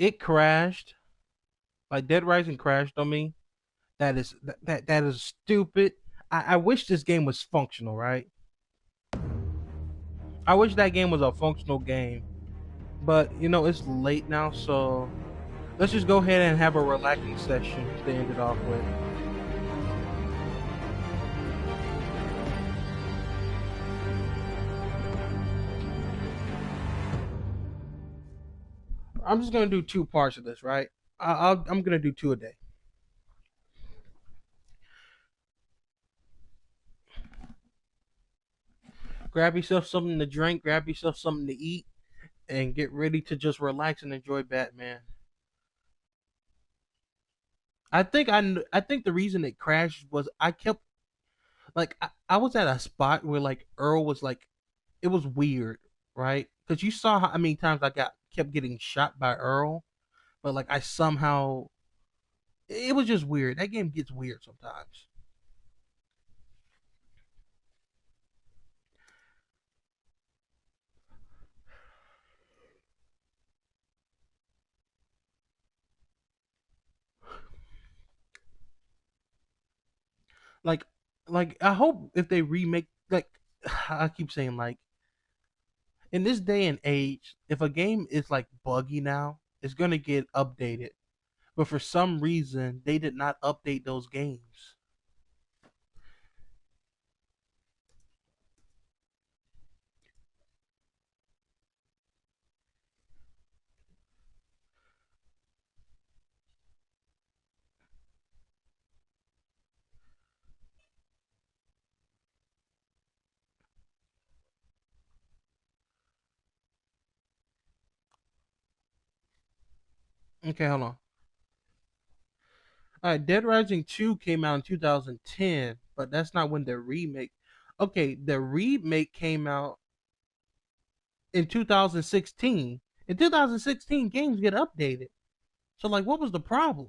It crashed. Like Dead Rising crashed on me. That is stupid. I wish this game was functional, right? I wish that game was a functional game. But it's late now, so let's just go ahead and have a relaxing session to end it off with. I'm just gonna do two parts of this, right? I'm gonna do two a day. Grab yourself something to drink, grab yourself something to eat, and get ready to just relax and enjoy Batman. I think the reason it crashed was I kept like I was at a spot where like Earl was like it was weird, right? Because you saw how many times I got kept getting shot by Earl, but like I somehow it was just weird. That game gets weird sometimes. Like like I hope if they remake like I keep saying like in this day and age, if a game is like buggy now, it's gonna get updated. But for some reason, they did not update those games. Okay, hold on. All right, Dead Rising 2 came out in 2010, but that's not when the remake. Okay, the remake came out in 2016. In 2016, games get updated. So, like, what was the problem?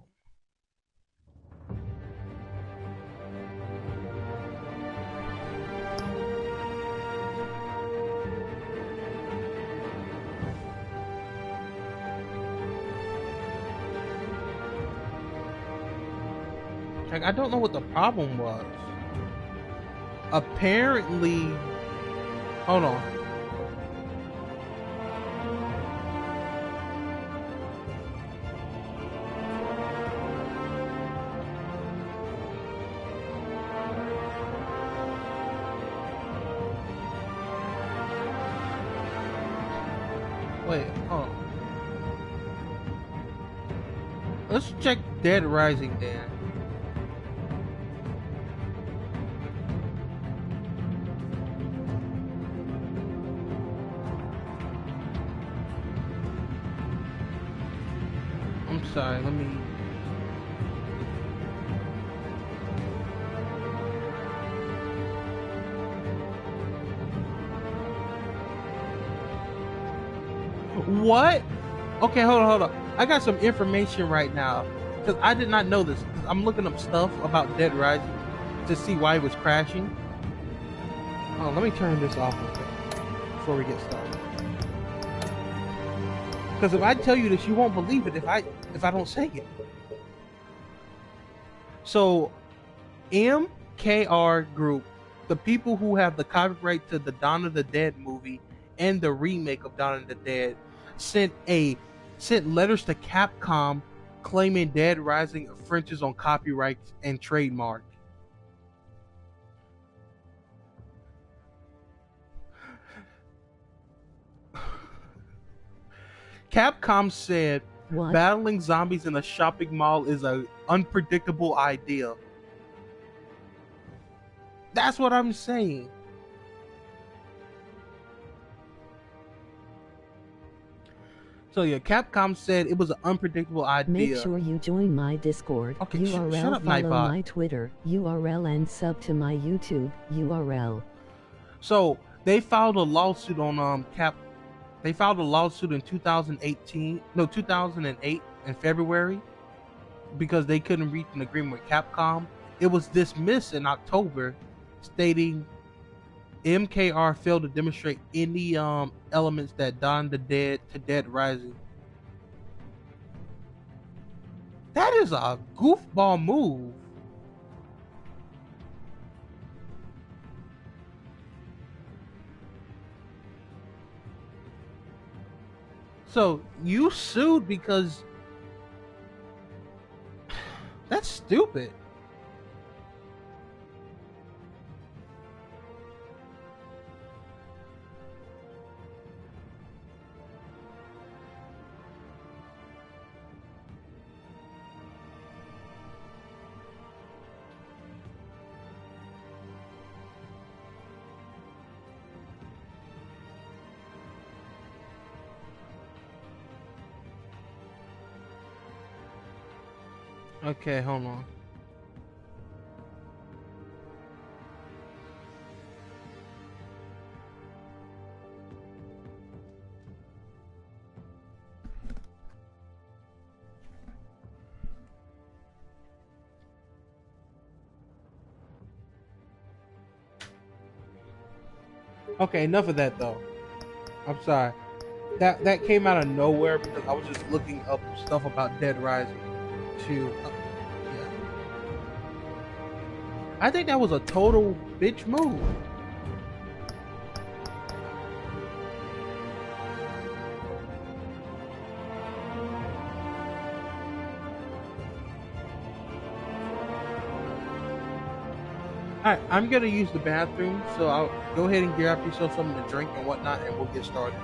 Like, I don't know what the problem was. Apparently, hold on. Wait, hold on. Let's check Dead Rising then. I'm sorry, let me. What? Okay, hold on. I got some information right now because I did not know this. 'Cause I'm looking up stuff about Dead Rising to see why it was crashing. Oh, let me turn this off real quick before we get started. Because if I tell you this, you won't believe it if I don't say it. So, MKR Group, the people who have the copyright to the Dawn of the Dead movie and the remake of Dawn of the Dead, sent a sent letters to Capcom claiming Dead Rising infringes on copyrights and trademark. Capcom said What? battling zombies in a shopping mall is an unpredictable idea. That's what I'm saying. So yeah, Capcom said it was an unpredictable idea. Make sure you join my Discord Okay, URL, shut up, follow Nightbot. my Twitter URL, and sub to my YouTube URL. So they filed a lawsuit on Cap. They filed a lawsuit in 2018, no 2008 in February because they couldn't reach an agreement with Capcom. It was dismissed in October, stating MKR failed to demonstrate any elements that Dawn the Dead to Dead Rising. That is a goofball move. So you sued because that's stupid. Okay, hold on. Okay, enough of that though. I'm sorry. That came out of nowhere because I was just looking up stuff about Dead Rising. Yeah, I think that was a total bitch move. All right, I'm gonna use the bathroom, so I'll go ahead and grab yourself something to drink and whatnot, and we'll get started.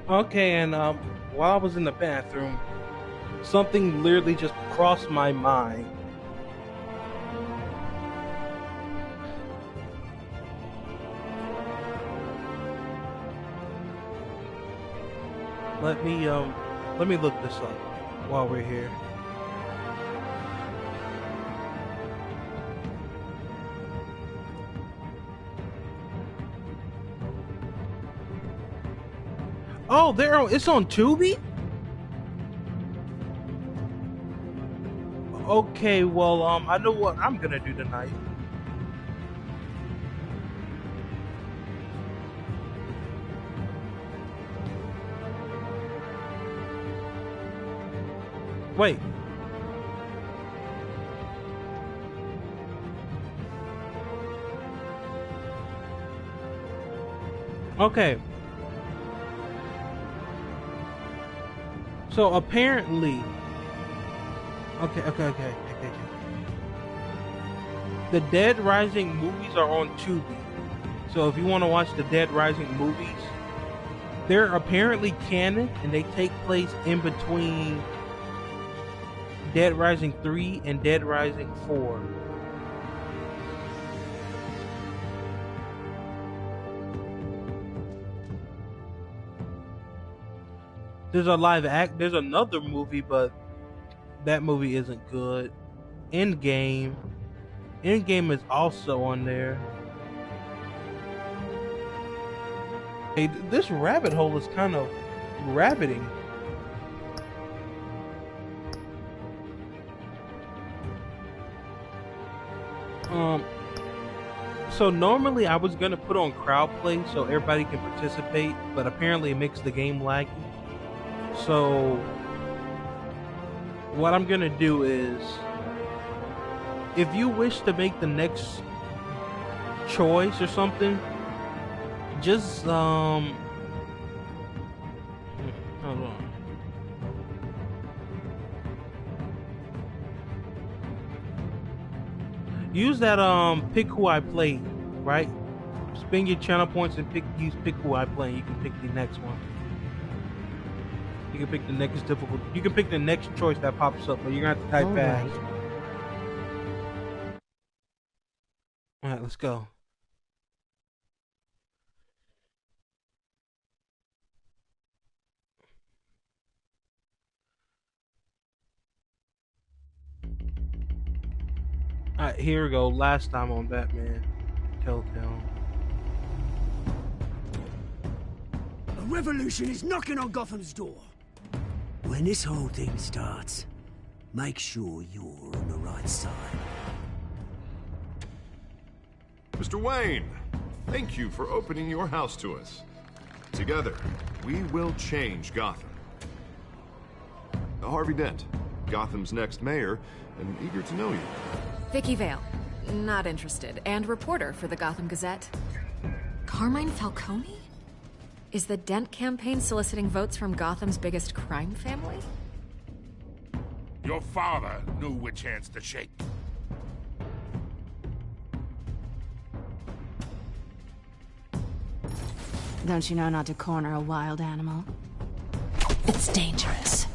Okay, and while I was in the bathroom, something literally just crossed my mind. Let me let me look this up while we're here. Oh, it's on Tubi? Okay, well, I know what I'm gonna do tonight. Wait. Okay. So apparently, okay. The Dead Rising movies are on Tubi. So if you want to watch the Dead Rising movies, they're apparently canon and they take place in between Dead Rising 3 and Dead Rising 4. There's another movie, but that movie isn't good. Endgame. Endgame is also on there. Hey, this rabbit hole is kind of Rabbiting. Um, so normally I was gonna put on crowd play so everybody can participate, but apparently it makes the game laggy. So what I'm gonna do is, if you wish to make the next choice or something, just hold on. Use that pick who I play, right? Spend your channel points and pick who I play. And you can pick the next one. You can pick the next difficult. You can pick the next choice that pops up, but you're gonna have to type All fast. right. All right, let's go. All right, here we go. Last time on Batman, Telltale. A revolution is knocking on Gotham's door. When this whole thing starts, make sure you're on the right side. Mr. Wayne, thank you for opening your house to us. Together, we will change Gotham. Harvey Dent, Gotham's next mayor, and eager to know you. Vicky Vale, not interested, and reporter for the Gotham Gazette. Carmine Falcone? Is the Dent campaign soliciting votes from Gotham's biggest crime family? Your father knew which hands to shake. Don't you know not to corner a wild animal? It's dangerous.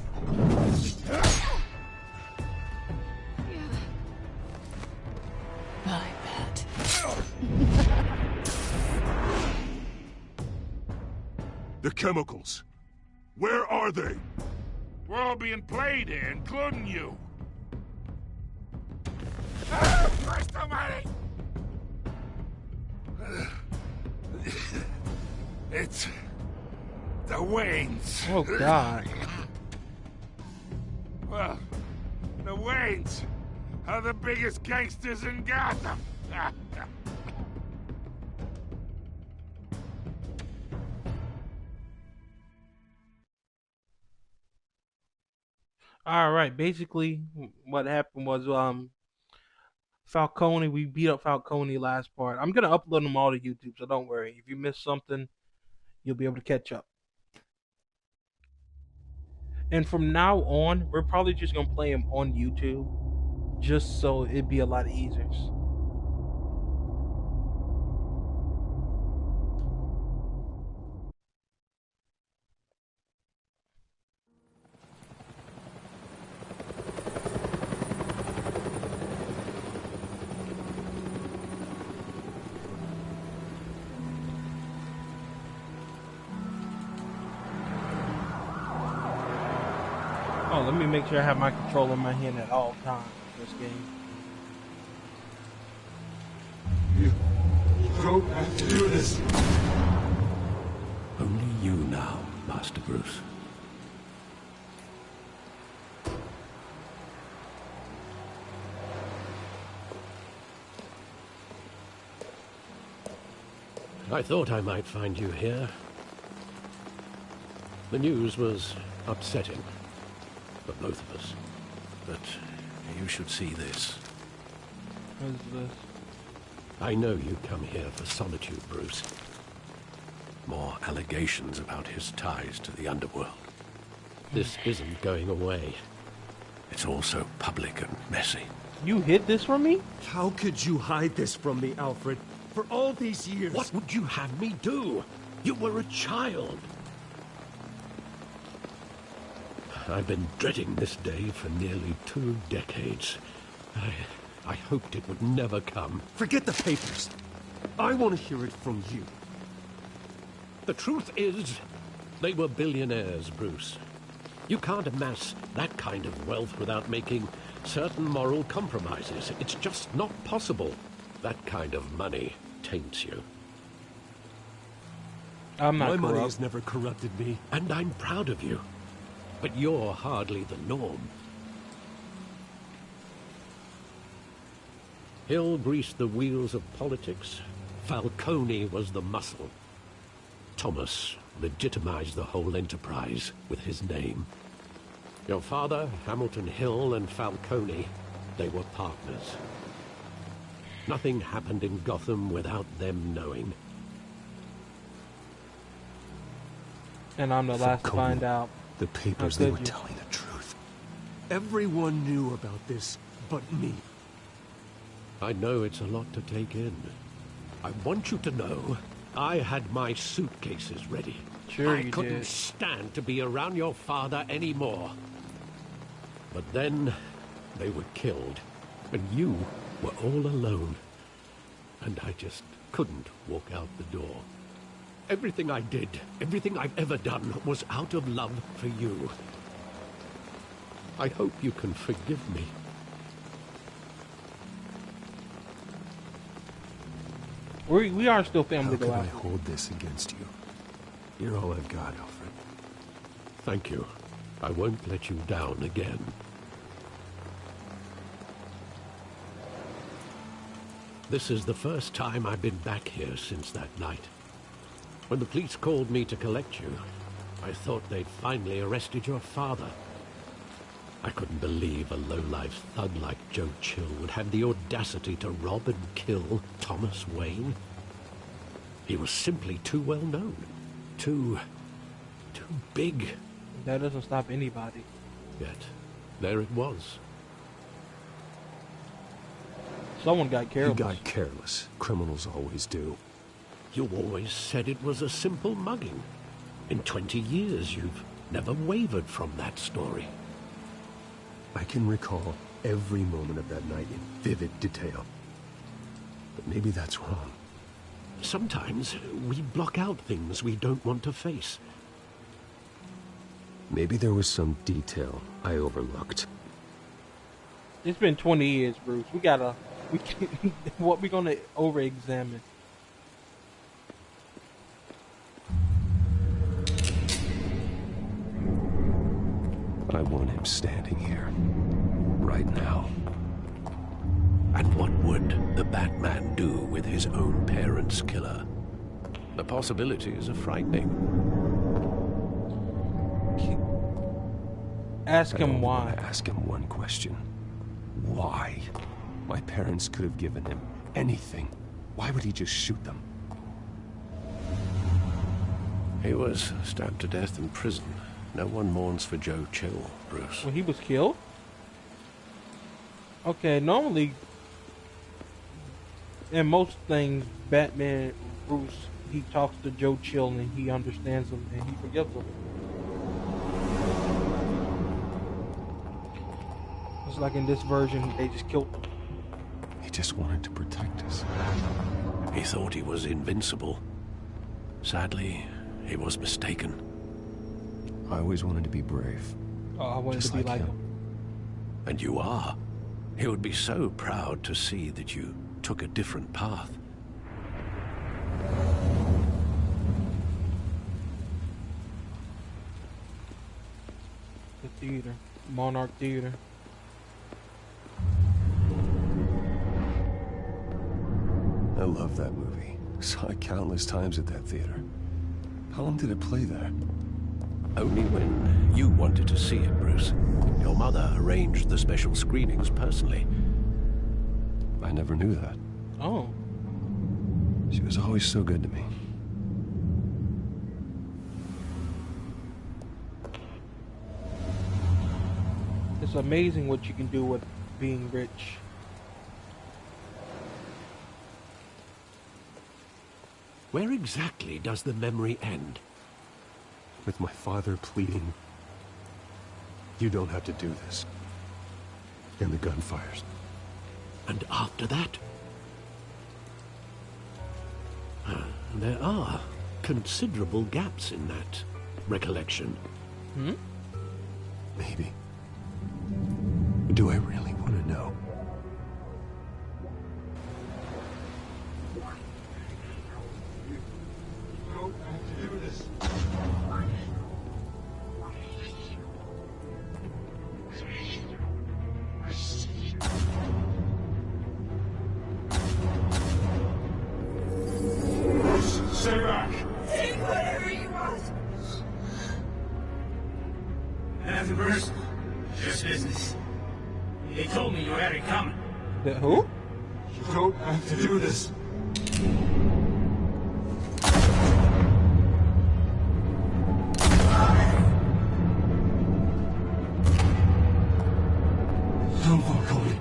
I bet. The chemicals. Where are they? We're all being played here, including you. Christ almighty! It's the Waynes. Oh God. Well, the Waynes are the biggest gangsters in Gotham. All right. Basically, what happened was Falcone. We beat up Falcone last part. I'm gonna upload them all to YouTube, so don't worry. If you miss something, you'll be able to catch up. And from now on, we're probably just gonna play them on YouTube, just so it'd be a lot easier. Oh, let me make sure I have my controller in my hand at all times in this game. You don't have to do this. Only you now, Master Bruce. I thought I might find you here. The news was upsetting for both of us. But you should see this. What is this? I know you come here for solitude, Bruce. More allegations about his ties to the underworld. This isn't going away. It's all so public and messy. You hid this from me? How could you hide this from me, Alfred? For all these years... What would you have me do? You were a child. I've been dreading this day for nearly 2 decades. I hoped it would never come. Forget the papers. I want to hear it from you. The truth is, they were billionaires, Bruce. You can't amass that kind of wealth without making certain moral compromises. It's just not possible. That kind of money taints you. I'm not My money corrupt. has never corrupted me. And I'm proud of you. But you're hardly the norm. Hill greased the wheels of politics. Falcone was the muscle. Thomas legitimized the whole enterprise with his name. Your father, Hamilton Hill, and Falcone, they were partners. Nothing happened in Gotham without them knowing. And I'm the last to Falcone. find out. The papers, How they could were you? telling the truth. Everyone knew about this but me. I know it's a lot to take in. I want you to know I had my suitcases ready. Sure I you couldn't did. stand to be around your father anymore. But then they were killed, and you were all alone. And I just couldn't walk out the door. Everything I did, everything I've ever done, was out of love for you. I hope you can forgive me. We are still How family, could though. I hold this against you? You're all I've got, Alfred. Thank you. I won't let you down again. This is the first time I've been back here since that night. When the police called me to collect you, I thought they'd finally arrested your father. I couldn't believe a low-life thug like Joe Chill would have the audacity to rob and kill Thomas Wayne. He was simply too well known. Too big. That doesn't stop anybody. Yet, there it was. Someone got You careless. got careless. Criminals always do. You always said it was a simple mugging. In 20 years, you've never wavered from that story. I can recall every moment of that night in vivid detail. But maybe that's wrong. Sometimes we block out things we don't want to face. Maybe there was some detail I overlooked. It's been 20 years, Bruce. We can't, what we gonna over-examine? I want him standing here. Right now. And what would the Batman do with his own parents' killer? The possibilities are frightening. Ask I him only why. want to ask him one question. Why? My parents could have given him anything. Why would he just shoot them? He was stabbed to death in prison. No one mourns for Joe Chill, Bruce. When he was killed? Okay, normally, in most things, Batman, Bruce, he talks to Joe Chill and he understands him and he forgives him. It's like in this version, they just killed him. He just wanted to protect us. He thought he was invincible. Sadly, he was mistaken. I always wanted to be brave. Oh, I wanted Just to be like like him. him. And you are. He would be so proud to see that you took a different path. The theater. Monarch Theater. I love that movie. Saw it countless times at that theater. How long did it play there? Only when you wanted to see it, Bruce. Your mother arranged the special screenings personally. I never knew that. Oh. She was always so good to me. It's amazing what you can do with being rich. Where exactly does the memory end? With my father pleading, "You don't have to do this." And the gun fires. And after that? There are considerable gaps in that recollection. Hmm? Maybe. Do I really want to know? nothing, Bruce. Just business. He told me you had it coming. The who? You don't have to do this. Don't Falcone.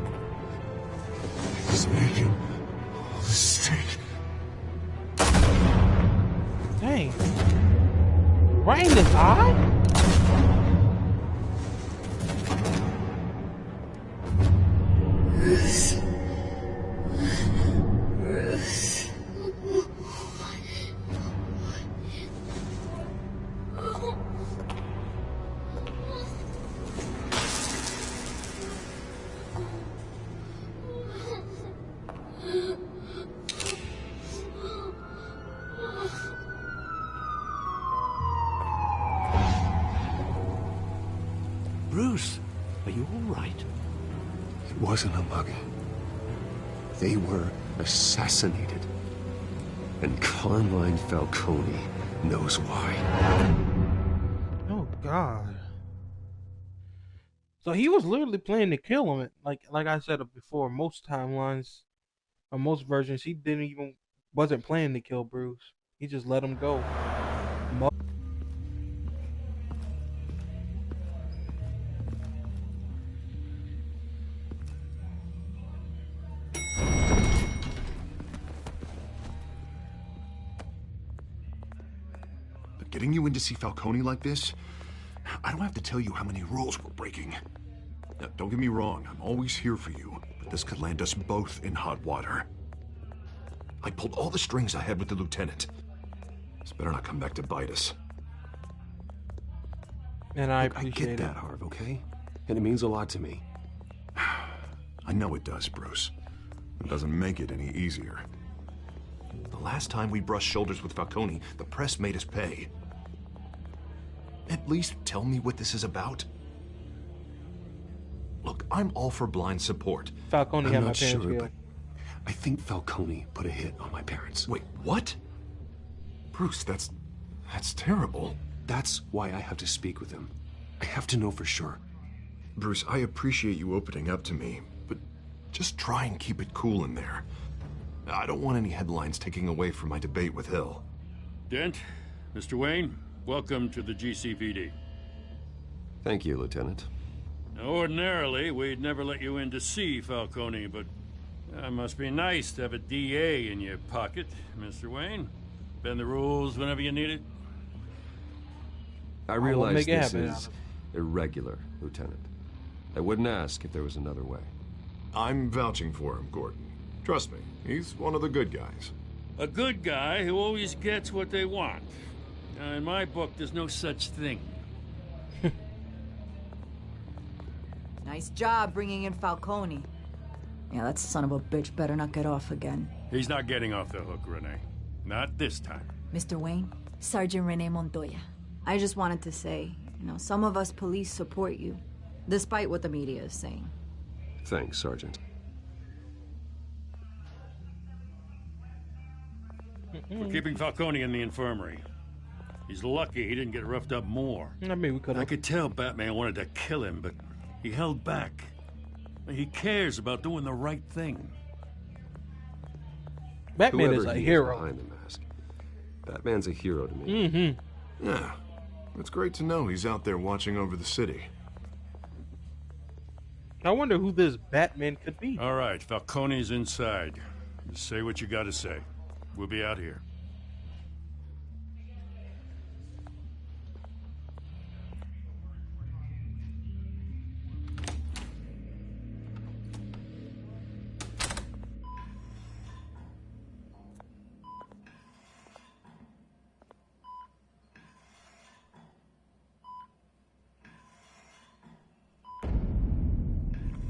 He's making a mistake. Dang. Right in his eye? Bruce, are you all right? It wasn't a mug. They were assassinated. And Carmine Falcone knows why. Oh God. So he was literally planning to kill him. Like I said before, most timelines or most versions, he wasn't planning to kill Bruce. He just let him go. But getting you in to see Falcone like this, I don't have to tell you how many rules we're breaking. Now, don't get me wrong, I'm always here for you, but this could land us both in hot water. I pulled all the strings I had with the lieutenant. This better not come back to bite us. And I I appreciate get it. that, Harv, okay? And it means a lot to me. I know it does, Bruce. It doesn't make it any easier. The last time we brushed shoulders with Falcone, the press made us pay. At least tell me what this is about. Look, I'm all for blind support. Falcone I'm had my not parents sure, killed. but I think Falcone put a hit on my parents. Wait, what? Bruce, that's terrible. That's why I have to speak with him. I have to know for sure. Bruce, I appreciate you opening up to me, but just try and keep it cool in there. I don't want any headlines taking away from my debate with Hill. Dent, Mr. Wayne, welcome to the GCPD. Thank you, Lieutenant. Now, ordinarily, we'd never let you in to see Falcone, but it must be nice to have a DA in your pocket, Mr. Wayne. Bend the rules whenever you need it. I won't realize make it this happen. is irregular, Lieutenant. I wouldn't ask if there was another way. I'm vouching for him, Gordon. Trust me, he's one of the good guys. A good guy who always gets what they want. Now, in my book, there's no such thing. Nice job bringing in Falcone. Yeah, that son of a bitch better not get off again. He's not getting off the hook, Renee. Not this time. Mr. Wayne, Sergeant Renee Montoya. I just wanted to say, some of us police support you, despite what the media is saying. Thanks, Sergeant. For keeping Falcone in the infirmary. He's lucky he didn't get roughed up more. I mean, we could I have. could tell Batman wanted to kill him, but he held back. He cares about doing the right thing. Batman is Whoever a he hero. behind the mask. Batman's a hero to me. Yeah, it's great to know he's out there watching over the city. I wonder who this Batman could be. All right, Falcone's inside. Just say what you gotta say. We'll be out here.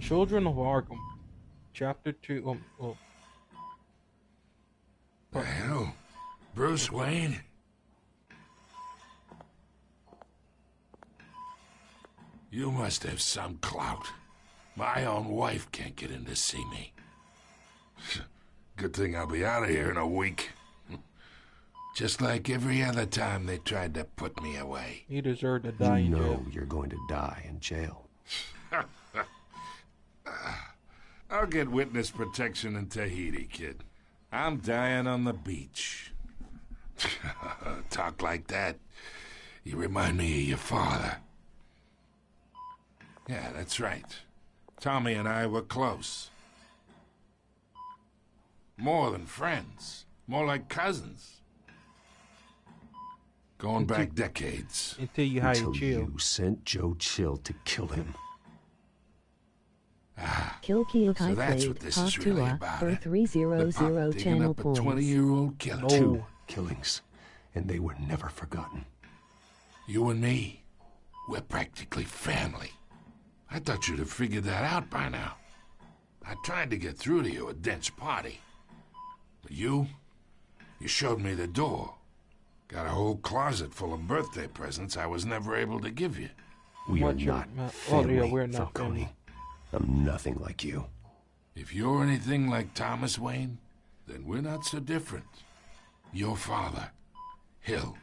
Children of Arkham, Chapter 2. The hell? Bruce Wayne? You must have some clout. My own wife can't get in to see me. Good thing I'll be out of here in a week. Just like every other time they tried to put me away. You deserve to die in jail. You're going to die in jail. I'll get witness protection in Tahiti, kid. I'm dying on the beach. Talk like that. You remind me of your father. Yeah, that's right. Tommy and I were close. More than friends. More like cousins. Going back decades. Until you hired Chill. You sent Joe Chill to kill him. Kill So that's what this is really about. for 300 channel up a points. 20-year-old killer. No. 2 killings, and they were never forgotten. You and me, we're practically family. I thought you'd have figured that out by now. I tried to get through to you at Dent's party. But you showed me the door. Got a whole closet full of birthday presents I was never able to give you. We are not family, we're not Falcone. family. I'm nothing like you. If you're anything like Thomas Wayne, then we're not so different. Your father, Hill,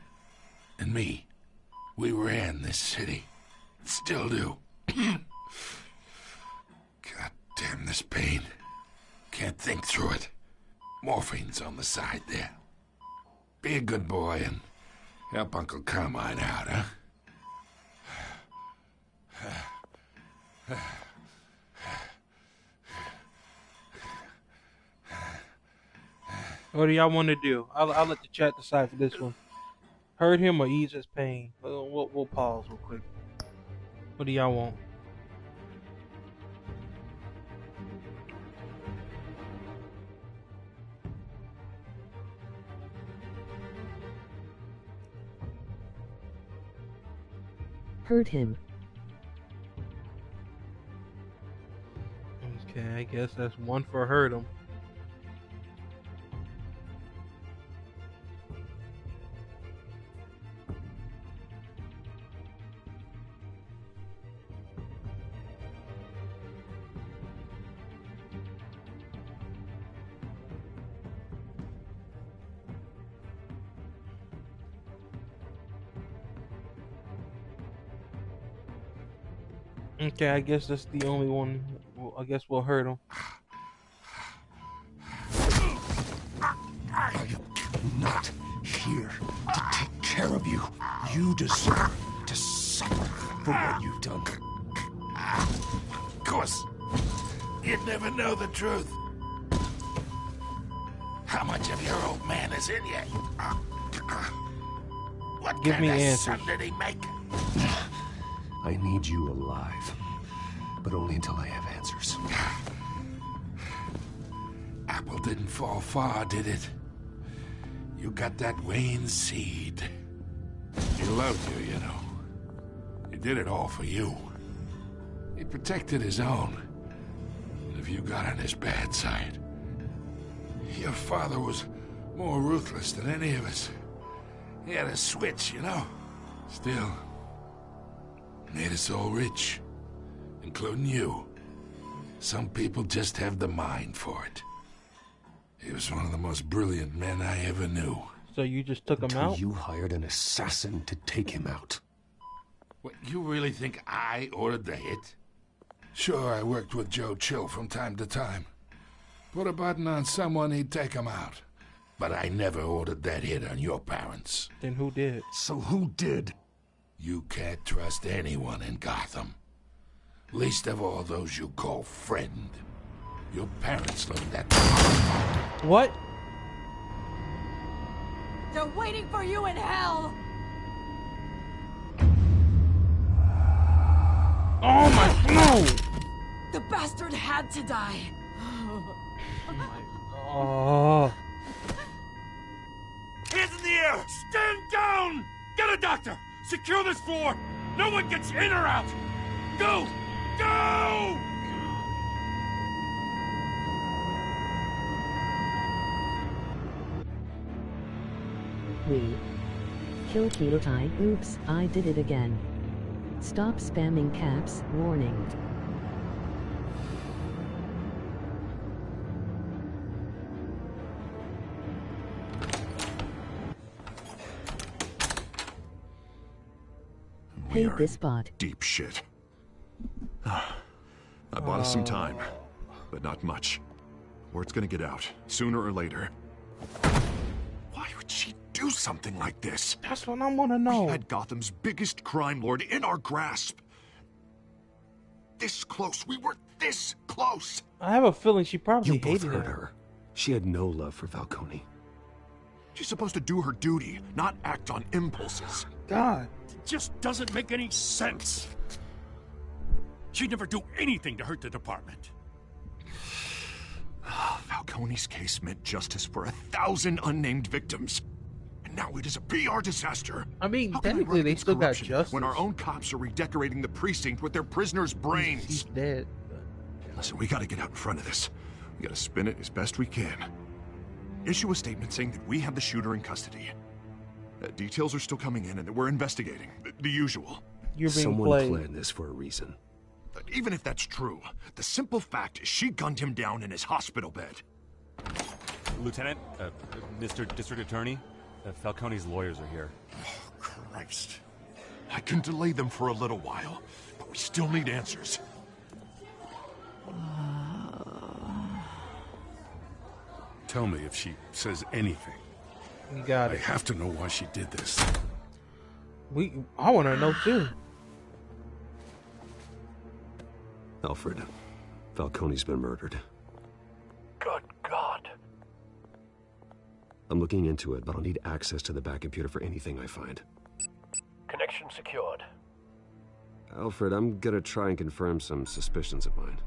and me, we ran this city. Still do. God damn this pain. Can't think through it. Morphine's on the side there. Be a good boy and help Uncle Carmine out, huh? What do y'all want to do? I'll let the chat decide for this one. Hurt him or ease his pain? We'll pause real quick. What do y'all want? Hurt him. Okay, I guess that's one for hurt him. Okay, I guess that's the only one. I guess we'll hurt him. I am not here to take care of you. You deserve to suffer for what you've done. Of course. You'd never know the truth. How much of your old man is in you? What Give kind me of answers. son did he make? I need you alive, but only until I have answers. Apple didn't fall far, did it? You got that Wayne seed. He loved you, you know. He did it all for you. He protected his own. And if you got on his bad side, your father was more ruthless than any of us. He had a switch, you know. Still, made us all rich, including you. Some people just have the mind for it. He was one of the most brilliant men I ever knew. So you just took him Until out? you hired an assassin to take him out. What, you really think I ordered the hit? Sure, I worked with Joe Chill from time to time. Put a button on someone, he'd take him out. But I never ordered that hit on your parents. Then who did? So who did? You can't trust anyone in Gotham. Least of all those you call friend. Your parents learned that. What? They're waiting for you in hell! Oh my no! The bastard had to die. Oh. Hands in the air! Stand down! Get a doctor! Secure this floor! No one gets in or out! Go! Go! Kill Kiyotai. Oops, I did it again. Stop spamming caps, warning. hate this spot. Deep shit. I bought us some time, but not much. Word's gonna get out, sooner or later. Why would she do something like this? That's what I want to know. We had Gotham's biggest crime lord in our grasp. This close. We were this close. I have a feeling she probably You both hated hurt her. her. She had no love for Falcone. She's supposed to do her duty, not act on impulses. God. It just doesn't make any sense. She'd never do anything to hurt the department. Falcone's case meant justice for 1,000 unnamed victims. And now it is a PR disaster. I mean, How can we technically run they against still got corruption justice. when our own cops are redecorating the precinct with their prisoners' brains. He's dead. Listen, we gotta get out in front of this. We gotta spin it as best we can. Issue a statement saying that we have the shooter in custody. Details are still coming in and that we're investigating. The usual. You're being Someone played. planned this for a reason. Even if that's true, the simple fact is she gunned him down in his hospital bed. Lieutenant, Mr. District Attorney, Falcone's lawyers are here. Oh, Christ. I can delay them for a little while, but we still need answers. Tell me if she says anything. You got I it. have to know why she did this. I want to know too. Alfred, Falcone's been murdered. Good God. I'm looking into it, but I'll need access to the back computer for anything I find. Connection secured. Alfred, I'm gonna try and confirm some suspicions of mine.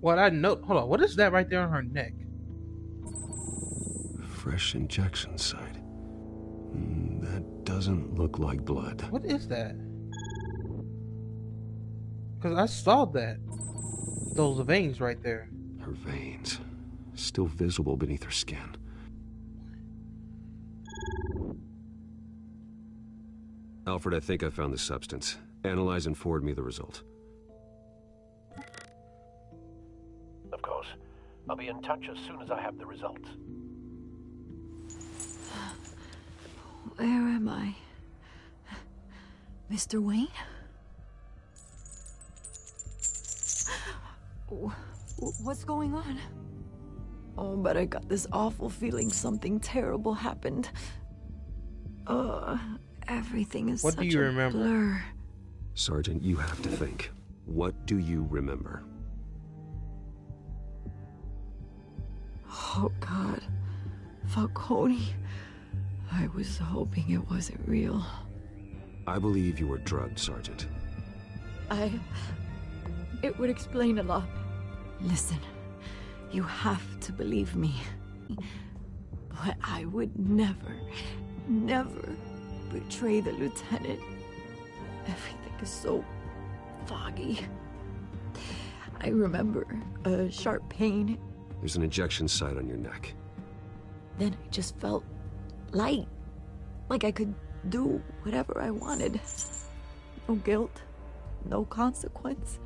What I know, hold on, what is that right there on her neck? Fresh injection site. That doesn't look like blood. What is that? Because I saw that. Those veins right there. Her veins, still visible beneath her skin. Alfred, I think I found the substance. Analyze and forward me the result. Of course. I'll be in touch as soon as I have the results. Where am I? Mr. Wayne? What's going on? Oh, but I got this awful feeling something terrible happened. Everything is What such do you a remember? blur. Sergeant, you have to think. What do you remember? Oh, God. Falcone. I was hoping it wasn't real. I believe you were drugged, Sergeant. It would explain a lot. Listen, you have to believe me. But I would never betray the lieutenant. Everything is so foggy. I remember a sharp pain. There's an injection site on your neck. Then I just felt light. Like I could do whatever I wanted. No guilt, no consequence.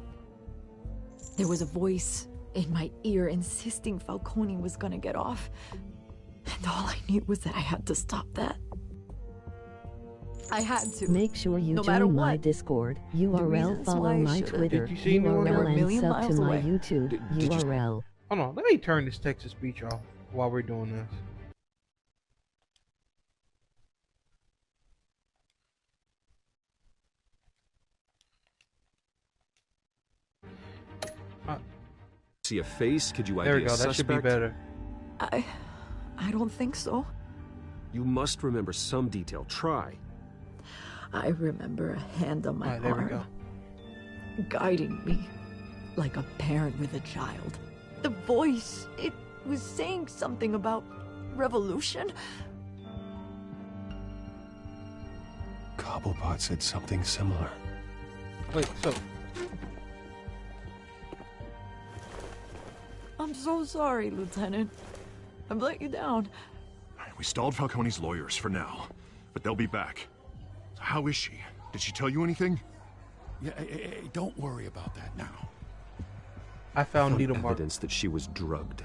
There was a voice in my ear insisting Falcone was gonna get off. And all I knew was that I had to stop that. I had to. Make sure you No matter join my what. Discord, The URL, reasons why follow I my should've. Twitter, Did you see me when they were URL, a and million sub to miles my away? YouTube, Did you- URL. Hold on, let me turn this text-to-speech off while we're doing this. See a face? Could you ID There we a go, that suspect? should be better. I don't think so. You must remember some detail. Try. I remember a hand on my Alright, there we arm, go. guiding me like a parent with a child. The voice, it was saying something about revolution. Cobblepot said something similar. Wait, so I'm so sorry, Lieutenant. I've let you down. We stalled Falcone's lawyers for now, but they'll be back. So how is she? Did she tell you anything? Yeah, hey, don't worry about that now. I found needle marks. Evidence that she was drugged.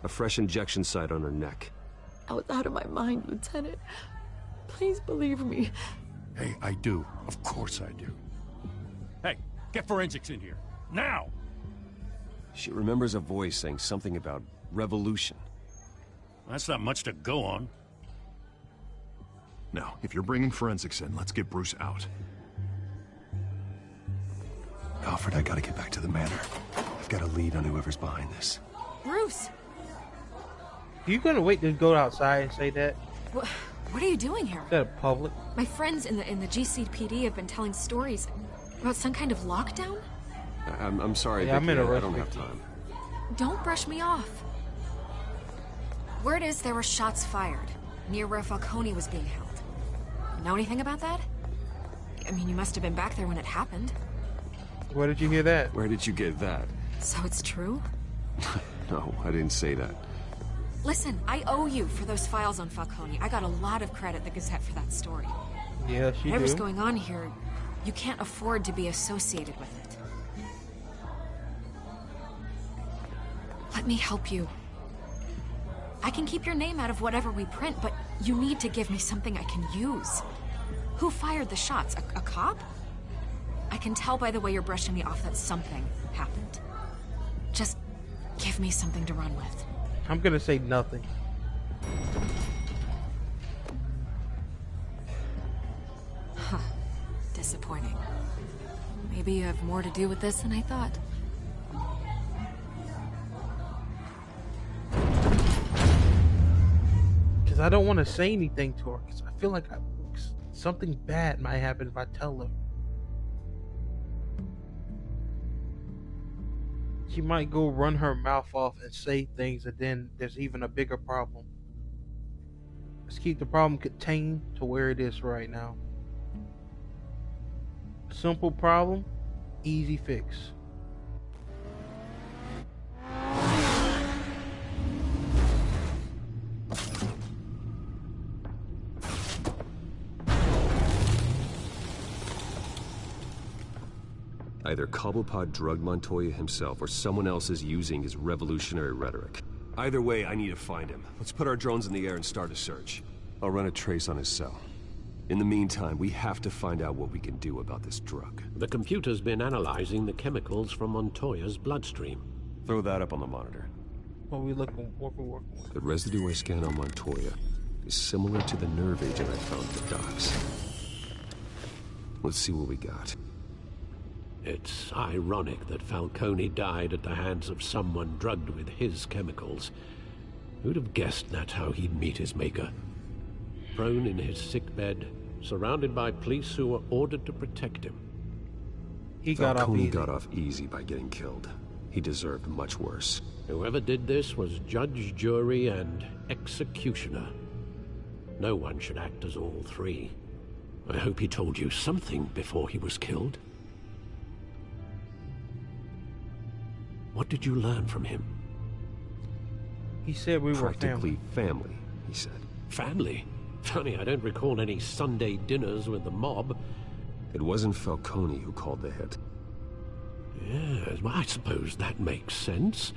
A fresh injection site on her neck. I was out of my mind, Lieutenant. Please believe me. Hey, I do. Of course I do. Hey, get forensics in here. Now! She remembers a voice saying something about revolution. That's not much to go on. Now, if you're bringing forensics in, let's get Bruce out. Alfred, I gotta get back to the manor. I've got a lead on whoever's behind this. Bruce! You gonna wait to go outside and say that? What are you doing here? Is that public? My friends in the GCPD have been telling stories about some kind of lockdown? I'm sorry, Yeah, Vicky, I'm in a rush. I don't have time. Don't brush me off. Word is there were shots fired near where Falcone was being held. Know anything about that? I mean, you must have been back there when it happened. Where did you hear that? Where did you get that? So it's true? No, I didn't say that. Listen, I owe you for those files on Falcone. I got a lot of credit at the Gazette for that story. Yeah, she Whatever's do. going on here, you can't afford to be associated with it. Let me help you. I can keep your name out of whatever we print, but you need to give me something I can use. Who fired the shots? A cop? I can tell by the way you're brushing me off that something happened. Just give me something to run with. I'm gonna say nothing. Huh. Disappointing. Maybe you have more to do with this than I thought. Because I don't want to say anything to her. Because I feel like something bad might happen if I tell her. She might go run her mouth off and say things, and then there's even a bigger problem. Let's keep the problem contained to where it is right now. Simple problem, easy fix. Either Cobblepot drugged Montoya himself or someone else is using his revolutionary rhetoric. Either way, I need to find him. Let's put our drones in the air and start a search. I'll run a trace on his cell. In the meantime, we have to find out what we can do about this drug. The computer's been analyzing the chemicals from Montoya's bloodstream. Throw that up on the monitor. What we looking for? The residue I scanned on Montoya is similar to the nerve agent I found at the docks. Let's see what we got. It's ironic that Falcone died at the hands of someone drugged with his chemicals. Who'd have guessed that's how he'd meet his maker? Prone in his sickbed, surrounded by police who were ordered to protect him. Falcone got off easy by getting killed. He deserved much worse. Whoever did this was judge, jury, and executioner. No one should act as all three. I hope he told you something before he was killed. What did you learn from him? He said we were practically family, he said. Family? Funny, I don't recall any Sunday dinners with the mob. It wasn't Falcone who called the hit. Yes, well, I suppose that makes sense.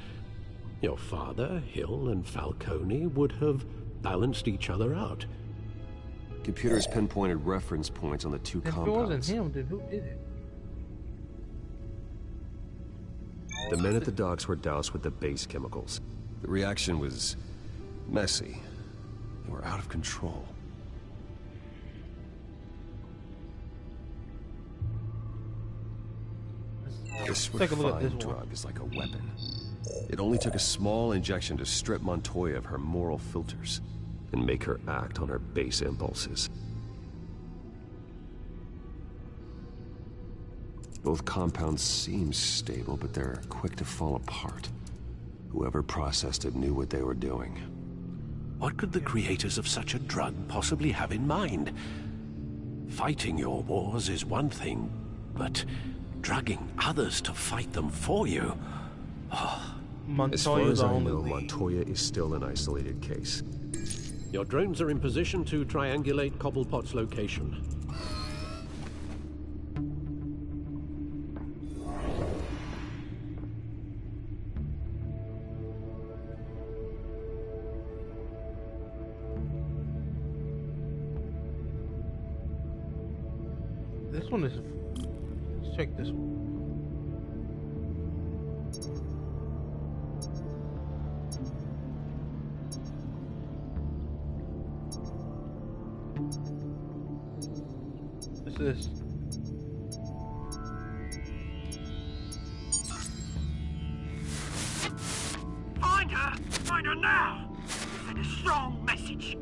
Your father, Hill, and Falcone would have balanced each other out. Computers pinpointed reference points on the two compounds. If it wasn't him, then who did it? The men at the docks were doused with the base chemicals. The reaction was messy. They were out of control. This refined drug is like a weapon. It only took a small injection to strip Montoya of her moral filters and make her act on her base impulses. Both compounds seem stable, but they're quick to fall apart. Whoever processed it knew what they were doing. What could the creators of such a drug possibly have in mind? Fighting your wars is one thing, but drugging others to fight them for you? Oh. As far as I know, Montoya is still an isolated case. Your drones are in position to triangulate Cobblepot's location. This one is. Let's check this one. What's this? Find her! Find her now! Send a strong message.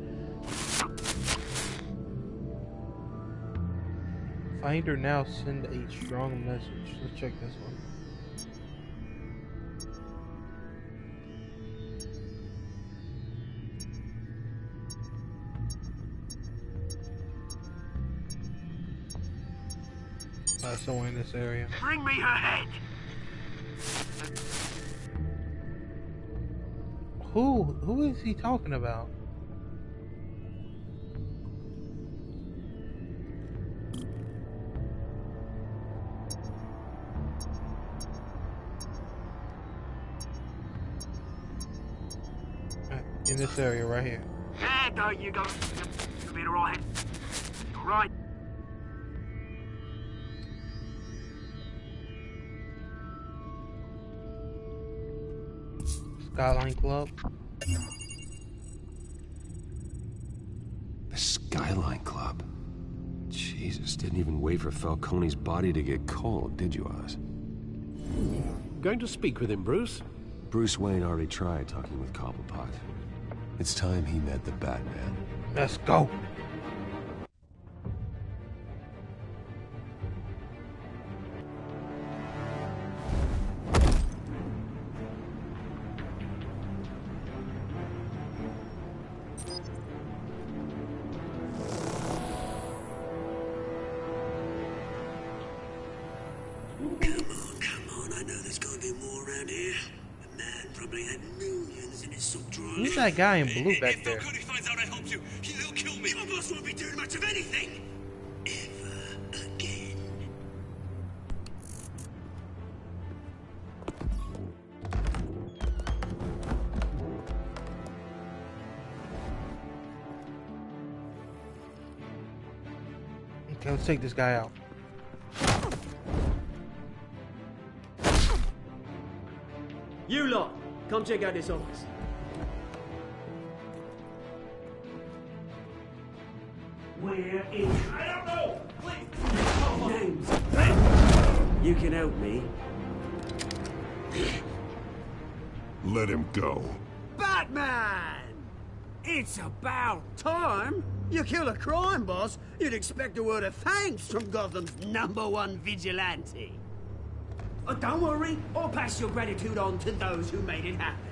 Find her now, send a strong message. Let's check this one. Somewhere in this area. Bring me her head! Who is he talking about? In this area right here. There you go. You'll be alright. Right. Skyline Club. The Skyline Club. Jesus, didn't even wait for Falcone's body to get cold, did you, Oz? Going to speak with him, Bruce? Bruce Wayne already tried talking with Cobblepot. It's time he met the Batman. Let's go. Who's that guy in blue back there? Falcone finds out I helped you, he'll kill me. Your boss won't be doing much of anything. Ever again. Okay, let's take this guy out. You lot, come check out this office. Where is... I don't know! Please! Names. You can help me. Let him go. Batman! It's about time. You kill a crime boss, you'd expect a word of thanks from Gotham's #1 vigilante. Oh, don't worry, I'll pass your gratitude on to those who made it happen.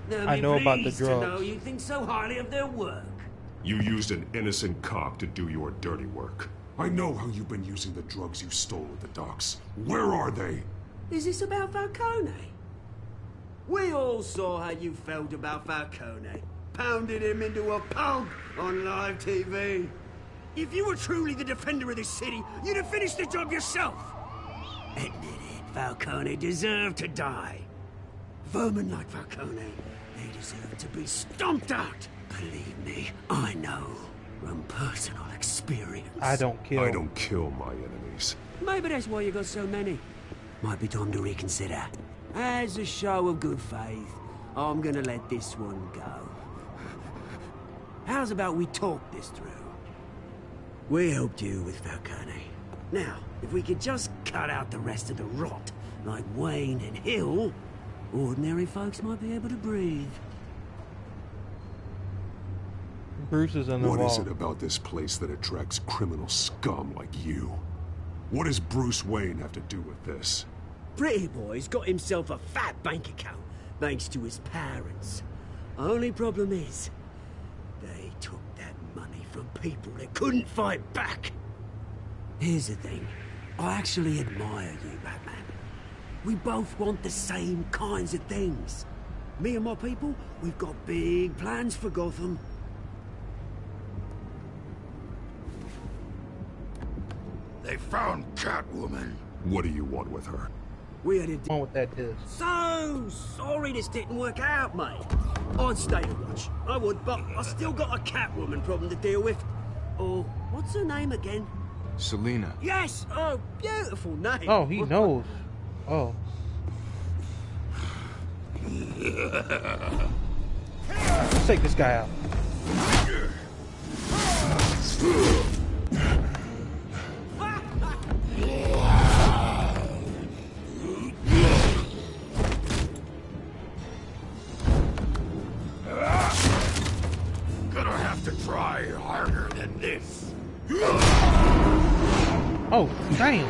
They'll I be know about the pleased to drugs. know you think so highly of their work. You used an innocent cop to do your dirty work. I know how you've been using the drugs you stole at the docks. Where are they? Is this about Falcone? We all saw how you felt about Falcone. Pounded him into a pulp on live TV. If you were truly the defender of this city, you'd have finished the job yourself. Admit it, Falcone deserved to die. Vermin like Falcone, they deserve to be stomped out. Believe me, I know from personal experience. I don't kill. I don't kill my enemies. Maybe that's why you got so many. Might be time to reconsider. As a show of good faith, I'm gonna let this one go. How's about we talk this through? We helped you with Falcone. Now, if we could just cut out the rest of the rot, like Wayne and Hill, ordinary folks might be able to breathe. Bruce is on the What wall. is it about this place that attracts criminal scum like you? What does Bruce Wayne have to do with this? Pretty Boy's got himself a fat bank account, thanks to his parents. Only problem is, they took that money from people that couldn't fight back. Here's the thing. I actually admire you, Batman. We both want the same kinds of things. Me and my people, we've got big plans for Gotham. They found Catwoman. What do you want with her? We had a One with that disc. So sorry this didn't work out, mate. I'd stay to watch. I would, but I still got a Catwoman problem to deal with. Oh, what's her name again? Selina. Yes! Oh, beautiful name. Oh, he knows. Oh. Let's take this guy out. Gonna have to try harder than this. Oh, damn.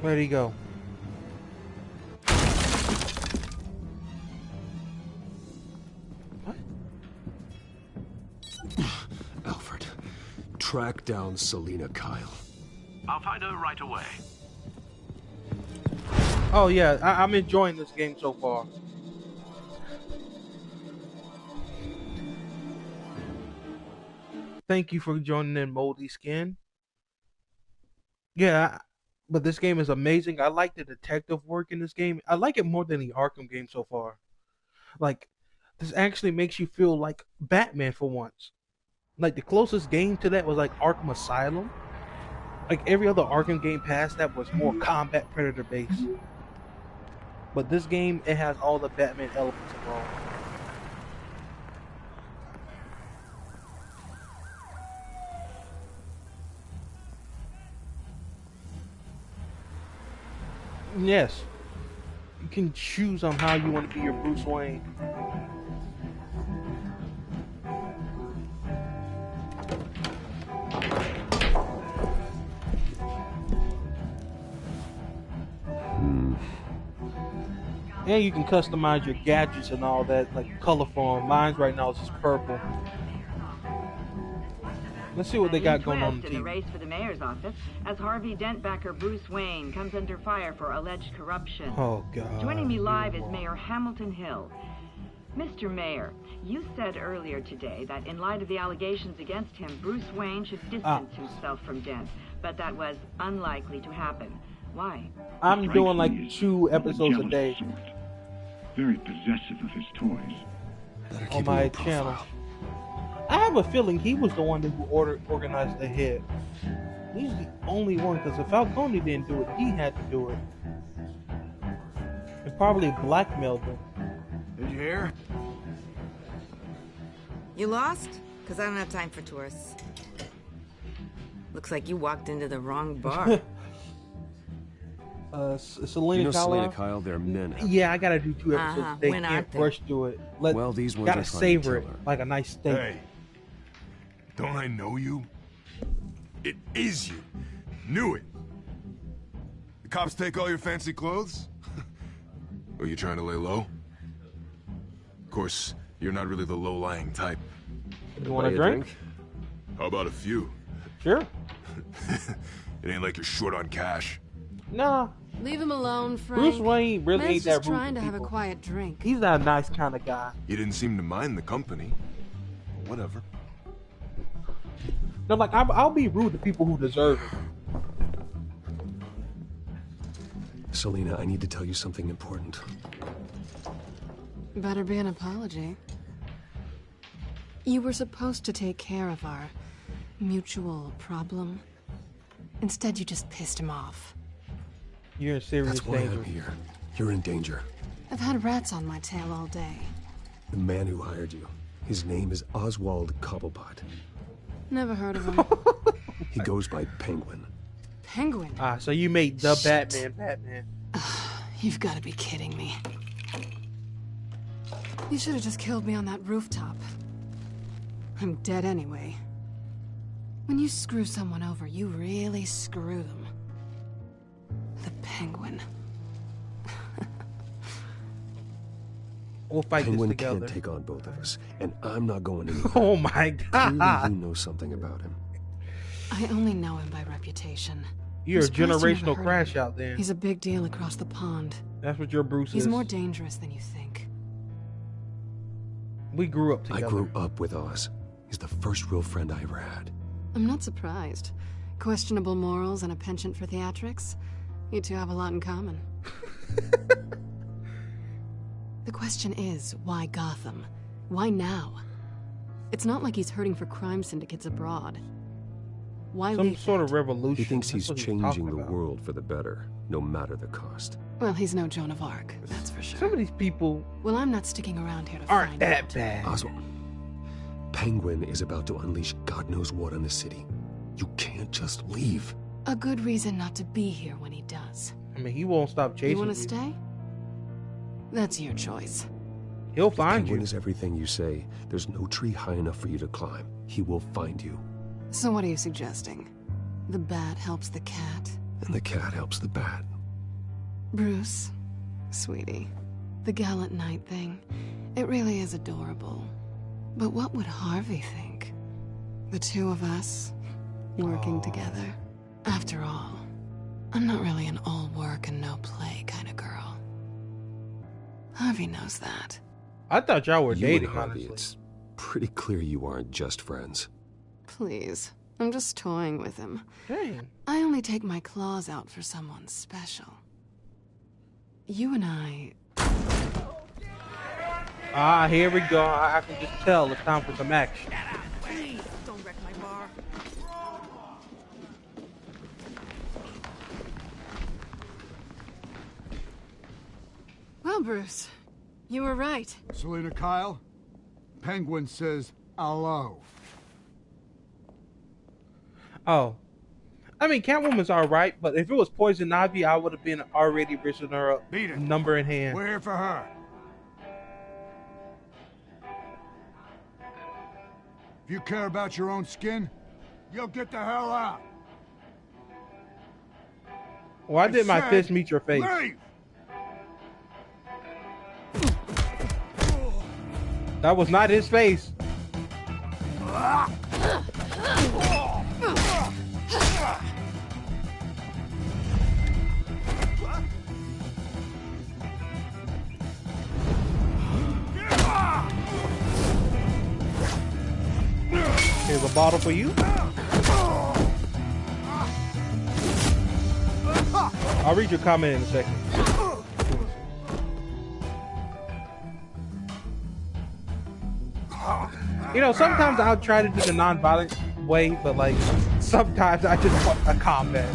Where'd he go? Alfred, track down Selina Kyle. I'll find her right away. Oh yeah, I'm enjoying this game so far. Thank you for joining in, Moldy Skin. Yeah, but this game is amazing. I like the detective work in this game. I like it more than the Arkham game so far. Like, this actually makes you feel like Batman for once. Like, the closest game to that was like Arkham Asylum. Like, every other Arkham game past that was more combat predator based. But this game, it has all the Batman elements involved. Yes. You can choose on how you want to be your Bruce Wayne. And you can customize your gadgets and all that, like color form. Mine's right now is just purple. Let's see what they got going on in the TV. race for the mayor's office as Harvey Dent-backer Bruce Wayne comes under fire for alleged corruption. Oh, God. Joining me live is Mayor Hamilton Hill. Mr. Mayor, you said earlier today that in light of the allegations against him, Bruce Wayne should distance himself from Dent, but that was unlikely to happen. Why? I'm doing like 2 episodes a day. Very possessive of his toys. On my channel. I have a feeling he was the one who organized the hit. He's the only one, because if Falcone didn't do it, he had to do it. It probably blackmailed him. Did you hear? You lost? Because I don't have time for tourists. Looks like you walked into the wrong bar. Selina You know Kyle? Selina Kyle, they're men. Yeah, I gotta do 2 episodes. They when can't aren't they? rush through it. Well, these ones gotta are trying to savor kill it her. like a nice steak. Hey, don't I know you? It is you. Knew it. The cops take all your fancy clothes? Are you trying to lay low? Of course, you're not really the low-lying type. You want a drink? How about a few? Sure. It ain't like you're short on cash. Nah. Leave him alone, Frank. Bruce Wayne really Man's ain't that just rude trying to to have a people. quiet drink. He's not a nice kind of guy. You didn't seem to mind the company. Whatever. No, like I'll be rude to people who deserve it. Selina, I need to tell you something important. Better be an apology. You were supposed to take care of our mutual problem. Instead, you just pissed him off. You're in serious That's why danger. I'm here. You're in danger. I've had rats on my tail all day. The man who hired you, his name is Oswald Cobblepot. Never heard of him. He goes by Penguin. Penguin? Ah, so you made the Batman. You've got to be kidding me. You should have just killed me on that rooftop. I'm dead anyway. When you screw someone over, you really screw them. The Penguin. We'll fight Penguin this together. can't take on both of us, and I'm not going anywhere. Oh my God! Clearly you know something about him. I only know him by reputation. You're a I'm surprised you never generational heard crash of him. out there. He's a big deal across the pond. That's what your Bruce He's is. more dangerous than you think. We grew up together. I grew up with Oz. He's the first real friend I ever had. I'm not surprised. Questionable morals and a penchant for theatrics. You two have a lot in common. The question is, why Gotham? Why now? It's not like he's hurting for crime syndicates abroad. Why Some leave sort of revolution. He thinks That's he's what changing the talking about. world for the better, no matter the cost. Well, he's no Joan of Arc, that's for sure. Some of these people Well, I'm not sticking around here to aren't find that out. bad. Oswald, Penguin is about to unleash God knows what on the city. You can't just leave. A good reason not to be here when he does. I mean, he won't stop chasing You you. want to stay? That's your choice. He'll find Penguin you. is everything you say. There's no tree high enough for you to climb. He will find you. So what are you suggesting? The bat helps the cat? And the cat helps the bat. Bruce, sweetie, the gallant knight thing, it really is adorable. But what would Harvey think? The two of us, working together. After all, I'm not really an all work and no play kind of girl. Harvey knows that. I thought y'all were You dating, and Harvey, honestly. it's pretty clear you aren't just friends. Please, I'm just toying with him. Dang. I only take my claws out for someone special. You and I... Ah, here we go. I can just tell it's time for some action. Please, don't wreck my bar. Well, Bruce, you were right. Selina Kyle, Penguin says hello. Oh. I mean, Catwoman's alright, but if it was Poison Ivy, I would have been already written her up. Beat it. Number in hand. We're here for her. If you care about your own skin, you'll get the hell out. Why did my said, fist meet your face? Leave! That was not his face. Here's a bottle for you. I'll read your comment in a second. You know, sometimes I'll try to do the non-violent way, but like sometimes I just want a combat.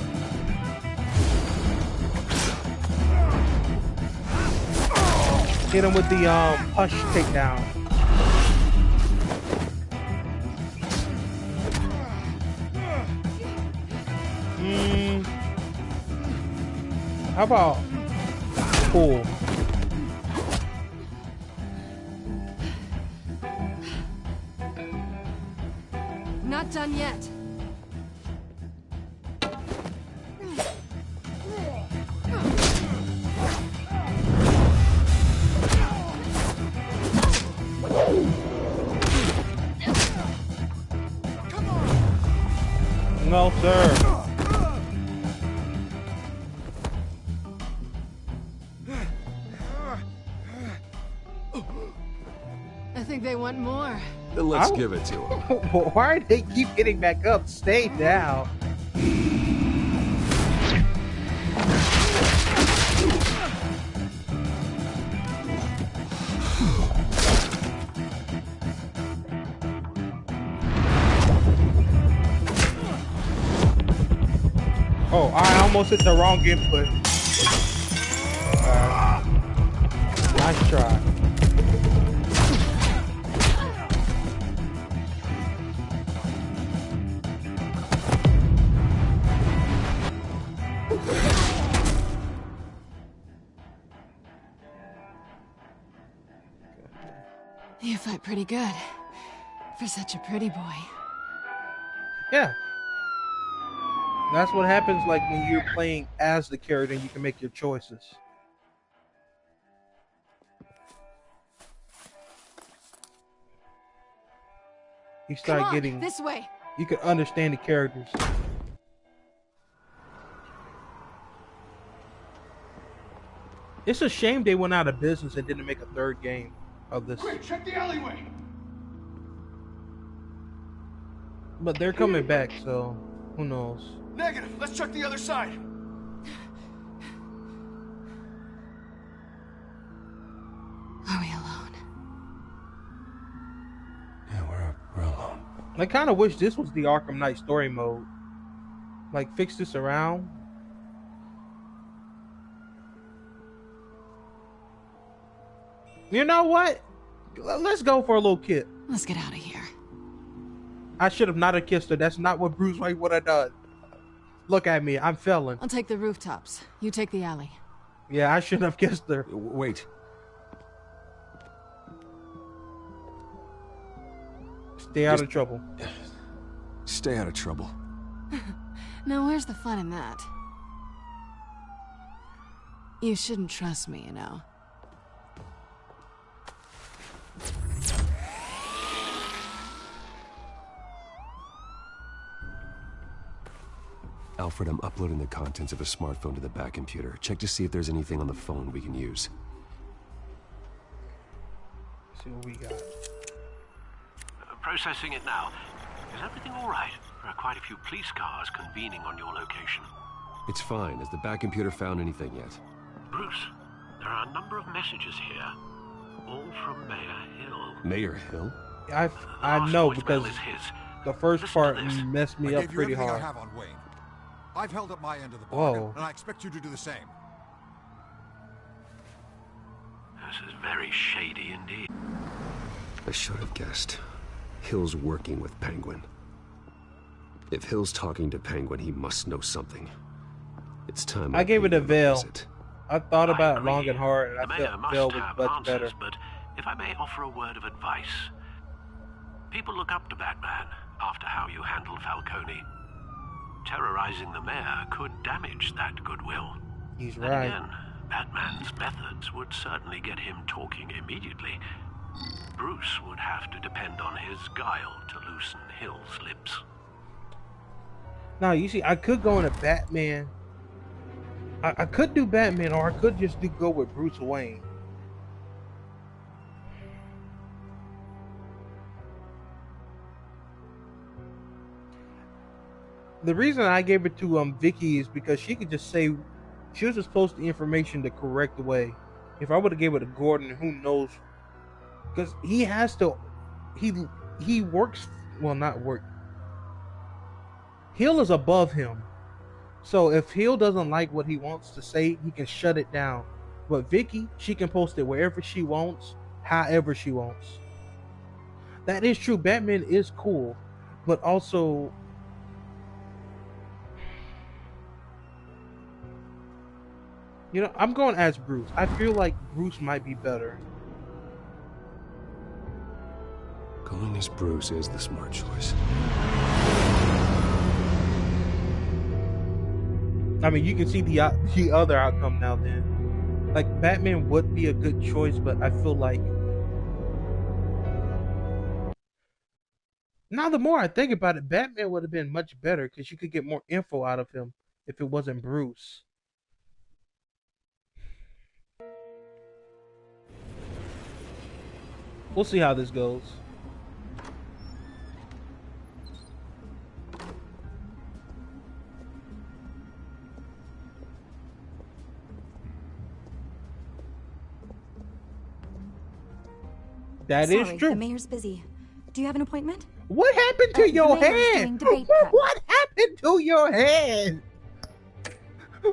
Hit him with the push takedown. How about pull? Not done yet. No, sir. I think they want more. Then let's give it to him. Why do they keep getting back up? Stay down. Oh, I almost hit the wrong input. Nice try. You fight pretty good. For such a pretty boy. Yeah. That's what happens like when you're playing as the character and you can make your choices. You start Come on, getting this way. You can understand the characters. It's a shame they went out of business and didn't make a third game of this. Quick, check the alleyway. But they're coming back, so who knows? Negative. Let's check the other side. I kind of wish this was the Arkham Knight story mode. Like, fix this around. You know what? Let's go for a little kiss. Let's get out of here. I should have not have kissed her. That's not what Bruce Wayne would have done. Look at me. I'm felon. I'll take the rooftops. You take the alley. Yeah, I shouldn't have kissed her. Wait. Stay out of trouble. Stay out of trouble. Now, where's the fun in that? You shouldn't trust me, you know. Alfred, I'm uploading the contents of a smartphone to the back computer. Check to see if there's anything on the phone we can use. Let's see what we got. Processing it now. Is everything all right? There are quite a few police cars convening on your location. It's fine. Has the back computer found anything yet? Bruce, there are a number of messages here, all from Mayor Hill. Mayor Hill? I know, because the first part messed me up pretty hard. I have on Wayne. I've held up my end of the bargain, and I expect you to do the same. This is very shady indeed. I should have guessed. Hill's working with Penguin. If Hill's talking to Penguin, he must know something. It's time I gave it a Veil. I thought about it long and hard, and the I mayor felt must Veil was have much answers, better. but if I may offer a word of advice, people look up to Batman after how you handled Falcone. Terrorizing the mayor could damage that goodwill. He's then right. Again, Batman's methods would certainly get him talking immediately. Bruce would have to depend on his guile to loosen Hill's lips. Now, you see, I could go into Batman. I could do Batman, or I could just go with Bruce Wayne. The reason I gave it to Vicky is because she could just say, she was just post the information the correct way. If I would have gave it to Gordon, who knows? Because he has to, he works, well, not work. Hill is above him. So if Hill doesn't like what he wants to say, he can shut it down. But Vicky, she can post it wherever she wants, however she wants. That is true. Batman is cool, but also, you know, I'm going as Bruce. I feel like Bruce might be better. Going as Bruce is the smart choice. I mean, you can see the other outcome now then. Like, Batman would be a good choice, but I feel like, now the more I think about it, Batman would have been much better because you could get more info out of him if it wasn't Bruce. We'll see how this goes. That is Sorry, true. The mayor's busy. Do you have an appointment? What happened to your the mayor's hand? doing debate prep. What happened to your hand?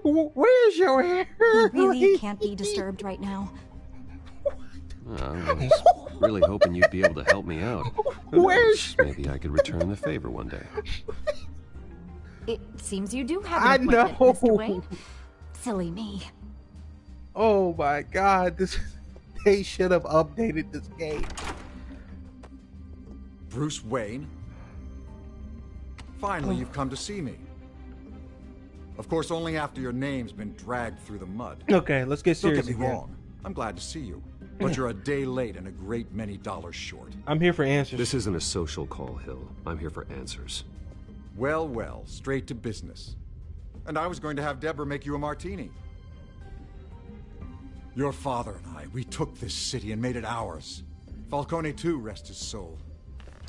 Where's your hand? He really can't be disturbed right now. I was really hoping you'd be able to help me out. Who knows? Maybe I could return the favor one day. It seems you do have I an appointment, know. Mr. Wayne. Silly me. Oh my God! They should have updated this game. Bruce Wayne? Finally, you've come to see me. Of course, only after your name's been dragged through the mud. Okay, let's get serious Don't get me again. wrong. I'm glad to see you. But you're a day late and a great many dollars short. I'm here for answers. This isn't a social call, Hill. I'm here for answers. Well, well, straight to business. And I was going to have Deborah make you a martini. Your father and I, we took this city and made it ours. Falcone too, rest his soul.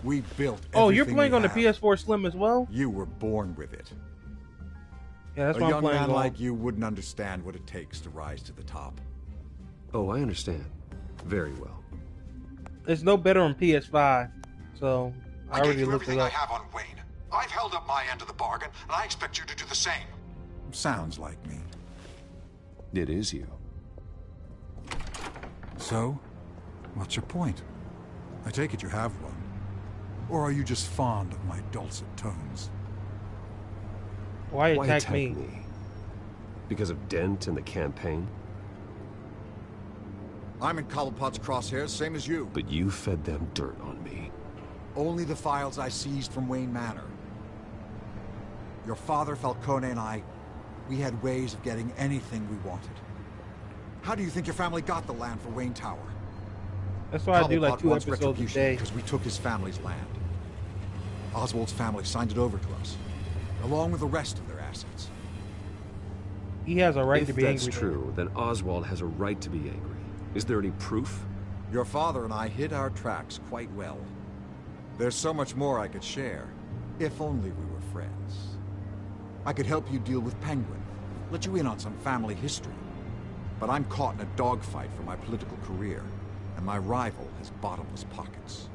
We built everything. Oh, you're playing we on the have. PS4 Slim as well? You were born with it. Yeah, that's a what I'm young playing man on. like you wouldn't understand what it takes to rise to the top. Oh, I understand. Very well. It's no better on PS5, so I gave already you looked everything it I up. have on Wayne. I've held up my end of the bargain, and I expect you to do the same. Sounds like me. It is you. So, what's your point? I take it you have one. Or are you just fond of my dulcet tones? Why attack me? Because of Dent and the campaign? I'm in Cobblepot's crosshairs, same as you. But you fed them dirt on me. Only the files I seized from Wayne Manor. Your father, Falcone, and I, we had ways of getting anything we wanted. How do you think your family got the land for Wayne Tower? That's why I do like Cobblepot 2 wants episodes a retribution day. because we took his family's land. Oswald's family signed it over to us, along with the rest of their assets. He has a right If to be that's angry. true, then Oswald has a right to be angry. Is there any proof? Your father and I hid our tracks quite well. There's so much more I could share, if only we were friends. I could help you deal with Penguin, let you in on some family history. But I'm caught in a dogfight for my political career, and my rival has bottomless pockets.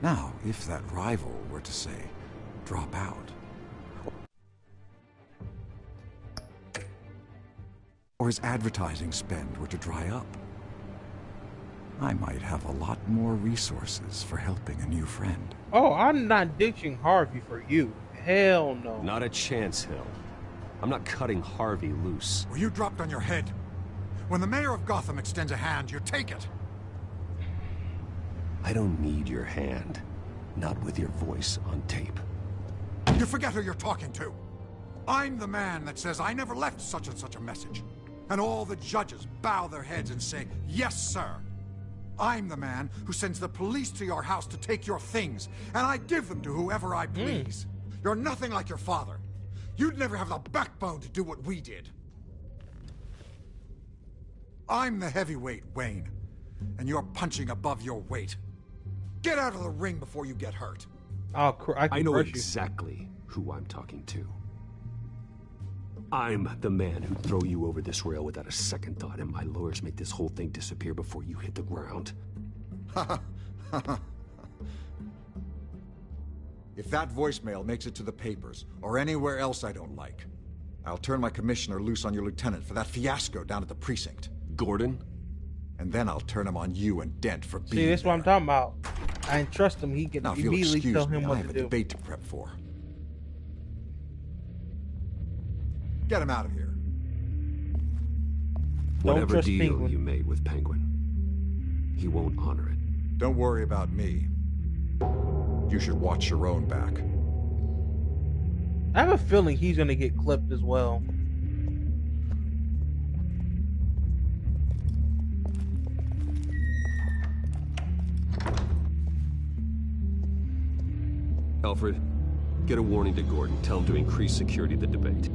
Now, if that rival were to say, drop out, or his advertising spend were to dry up, I might have a lot more resources for helping a new friend. Oh, I'm not ditching Harvey for you. Hell no. Not a chance, Hill. I'm not cutting Harvey loose. Were you dropped on your head? When the mayor of Gotham extends a hand, you take it. I don't need your hand. Not with your voice on tape. You forget who you're talking to. I'm the man that says I never left such and such a message. And all the judges bow their heads and say, yes, sir. I'm the man who sends the police to your house to take your things, and I give them to whoever I please. You're nothing like your father. You'd never have the backbone to do what we did. I'm the heavyweight, Wayne, and you're punching above your weight. Get out of the ring before you get hurt. I know exactly who I'm talking to. I'm the man who'd throw you over this rail without a second thought, and my lawyers make this whole thing disappear before you hit the ground. If that voicemail makes it to the papers, or anywhere else I don't like, I'll turn my commissioner loose on your lieutenant for that fiasco down at the precinct. Gordon? And then I'll turn him on you and Dent for being See, that's what I'm talking about. I ain't trust him. He can Now, if you'll immediately excuse tell me, him I what have to a do. debate to prep for. Get him out of here. Whatever trust deal Penguin. you made with Penguin, he won't honor it. Don't worry about me. You should watch your own back. I have a feeling he's gonna get clipped as well. Alfred, get a warning to Gordon. Tell him to increase security at the debate.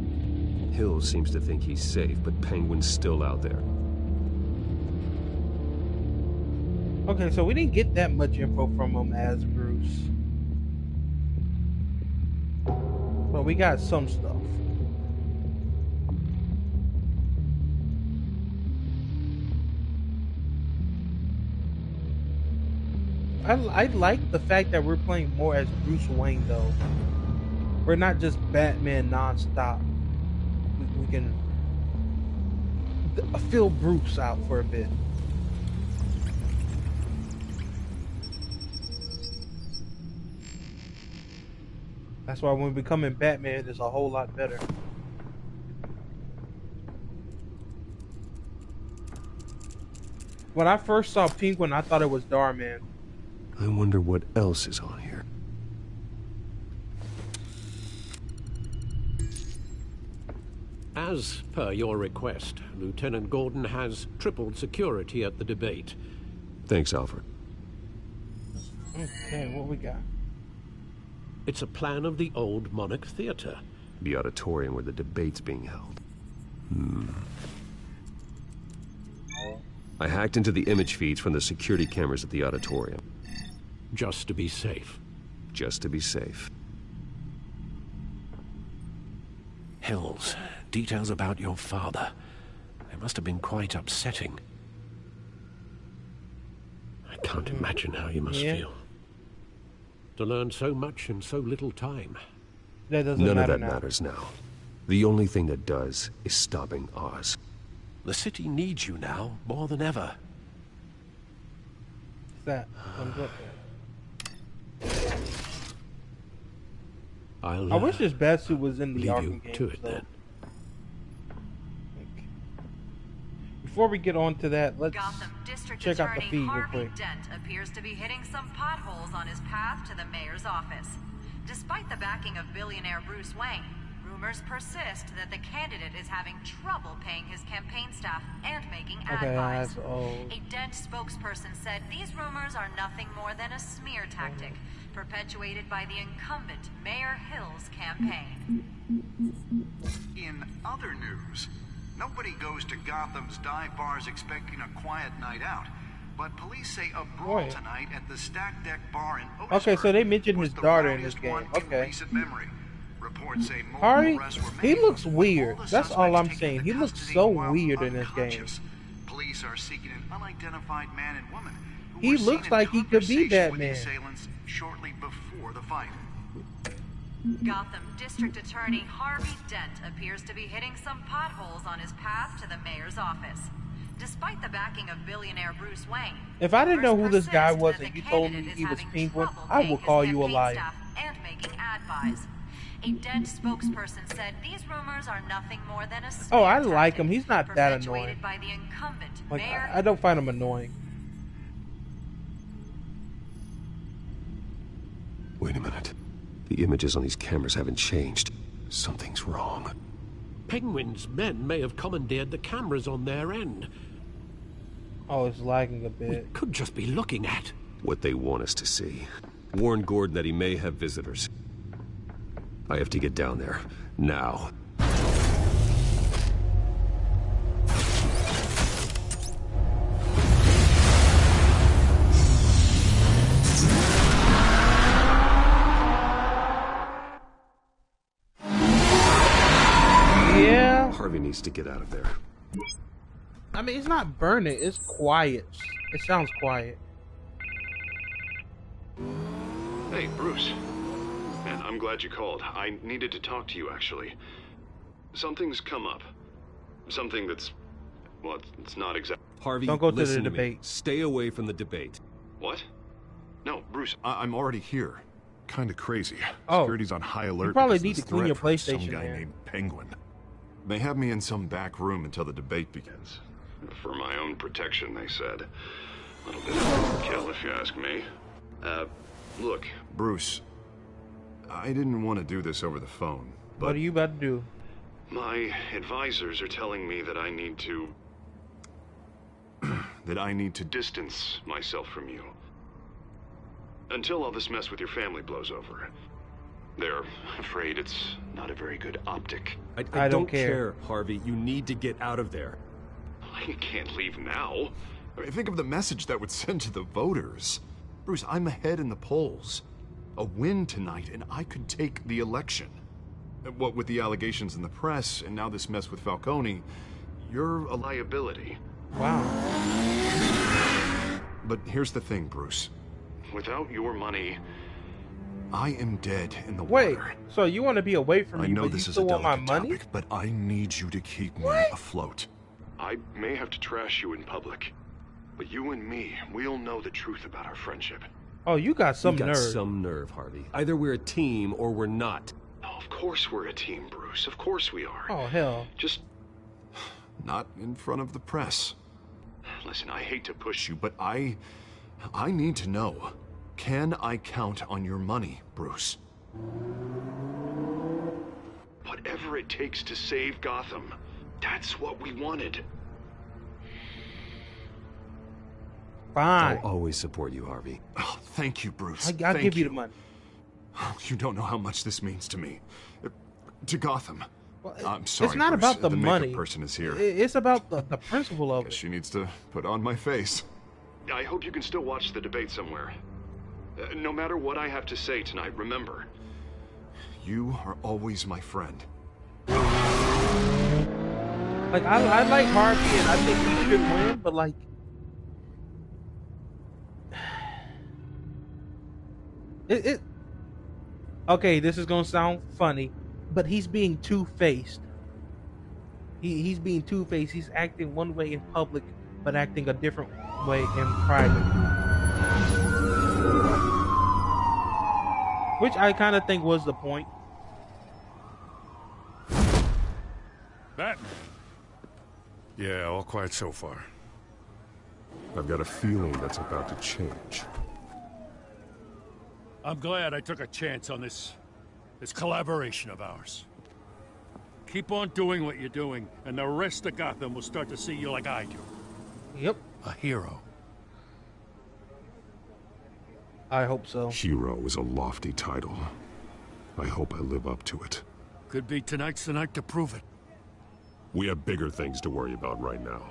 Hill seems to think he's safe, but Penguin's still out there. Okay, so we didn't get that much info from him as Bruce. But we got some stuff. I like the fact that we're playing more as Bruce Wayne, though. We're not just Batman non-stop. We can fill Bruce out for a bit. That's why when becoming Batman is a whole lot better. When I first saw Penguin, I thought it was Darman. I wonder what else is on here. As per your request, Lieutenant Gordon has tripled security at the debate. Thanks, Alfred. Okay, what we got? It's a plan of the old Monarch Theater. The auditorium where the debate's being held. I hacked into the image feeds from the security cameras at the auditorium. Just to be safe. Just to be safe. Hills, details about your father. They must have been quite upsetting. I can't imagine how you must feel. To learn so much in so little time. That doesn't None of matter that now. matters now. The only thing that does is stopping Oz. The city needs you now more than ever. What's that? I wish this Batsuit was in the leave Arkham you games, to it though. then. Before we get on to that, let's Gotham District check out the Attorney feed real Harvey quick. Dent appears to be hitting some potholes on his path to the mayor's office. Despite the backing of billionaire Bruce Wayne, rumors persist that the candidate is having trouble paying his campaign staff and making ad buys. A Dent spokesperson said these rumors are nothing more than a smear tactic perpetuated by the incumbent Mayor Hill's campaign. In other news, nobody goes to Gotham's dive bars expecting a quiet night out, but police say a brawl tonight at the Stack Deck Bar in Otisburg. Okay, so they mentioned his daughter in this game. Okay. Harvey, he looks weird. That's all I'm saying. He looks so weird in this game. Police are seeking an unidentified man and woman who He were seen looks in like he could be conversation with the Batman. assailants shortly before the fight. Gotham District Attorney Harvey Dent appears to be hitting some potholes on his path to the mayor's office. Despite the backing of billionaire Bruce Wayne, If I didn't know who this guy was that and the you told me candidate he is was having Penguin, trouble I paying will his call you a campaign liar. staff and making ad buys. A Dent spokesperson said these rumors are nothing more than a Oh, smear I like tactic him. He's not that annoying. perpetuated by the incumbent Like, Mayor I don't find him annoying. Wait a minute. The images on these cameras haven't changed. Something's wrong. Penguin's men may have commandeered the cameras on their end. Oh, it's lagging a bit. Could just be looking at What they want us to see. Warn Gordon that he may have visitors. I have to get down there. Now. Yeah. Harvey needs to get out of there. I mean, it's not burning. It's quiet. It sounds quiet. Hey, Bruce. Man, I'm glad you called. I needed to talk to you, actually. Something's come up. Something that's... well, it's not exactly... Harvey, Don't go to the listen to me. debate. Stay away from the debate. What? No, Bruce, I'm already here. Kinda crazy. Oh, Security's on high alert. you probably because need of this to clean your threat from PlayStation, Some guy man. named Penguin. They have me in some back room until the debate begins. For my own protection, they said. A little bit of overkill, if you ask me. Look, Bruce, I didn't want to do this over the phone, but... What are you about to do? My advisors are telling me that I need to... that I need to distance myself from you. Until all this mess with your family blows over. They're afraid it's not a very good optic. I don't care, Harvey. You need to get out of there. I can't leave now. I mean, think of the message that would send to the voters. Bruce, I'm ahead in the polls. A win tonight, and I could take the election. What with the allegations in the press, and now this mess with Falcone, you're a liability. Wow. But here's the thing, Bruce. Without your money, I am dead in the Wait, water. so you want to be away from me, I know but this you is a still want my delicate money? topic, but I need you to keep me afloat. I may have to trash you in public, but you and me, we'll know the truth about our friendship. Oh, you got some You got nerve. some nerve, Harvey. Either we're a team or we're not. Oh, of course we're a team, Bruce. Of course we are. Oh, hell. Just not in front of the press. Listen, I hate to push you, but I need to know. Can I count on your money, Bruce? Whatever it takes to save Gotham, that's what we wanted. Fine. I'll always support you, Harvey. Oh, thank you, Bruce. I'll Thank give you the money. Oh, you don't know how much this means to me. To Gotham. I'm sorry, It's not Bruce. about the makeup money. person is here. It's about the principle of it. She needs to put on my face. I hope you can still watch the debate somewhere. No matter what I have to say tonight, remember, you are always my friend. Like, I like Harvey, and I think he should win, but like, Okay, this is gonna sound funny, but he's being two-faced. He's being two-faced. He's acting one way in public, but acting a different way in private. Which I kind of think was the point. Batman. Yeah, all quiet so far. I've got a feeling that's about to change. I'm glad I took a chance on this collaboration of ours. Keep on doing what you're doing, and the rest of Gotham will start to see you like I do. Yep. A hero. I hope so. Hero is a lofty title. I hope I live up to it. Could be tonight's the night to prove it. We have bigger things to worry about right now.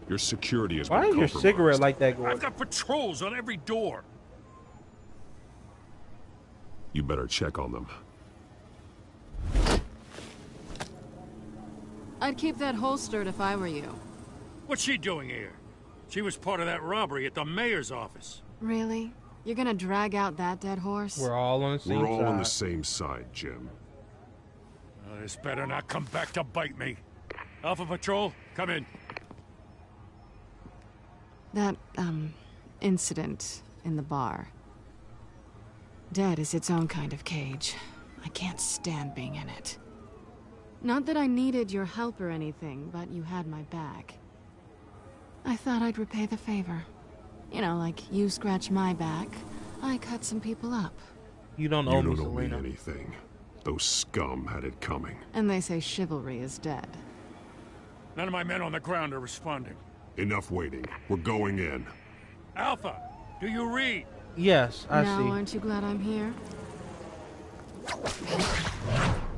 Your security has Why been is your compromised. cigarette like that, Gordon? I've got patrols on every door. You better check on them. I'd keep that holstered if I were you. What's she doing here? She was part of that robbery at the mayor's office. Really? You're gonna drag out that dead horse? We're all on the same We're all side. on the same side, Jim. This better not come back to bite me. Alpha Patrol, come in. That, incident in the bar. Dead is its own kind of cage. I can't stand being in it. Not that I needed your help or anything, but you had my back. I thought I'd repay the favor. You know, like you scratch my back, I cut some people up. You don't owe me, You don't owe me Selena. anything. Those scum had it coming. And they say chivalry is dead. None of my men on the ground are responding. Enough waiting. We're going in. Alpha, do you read? Yes, I now, see. aren't you glad I'm here?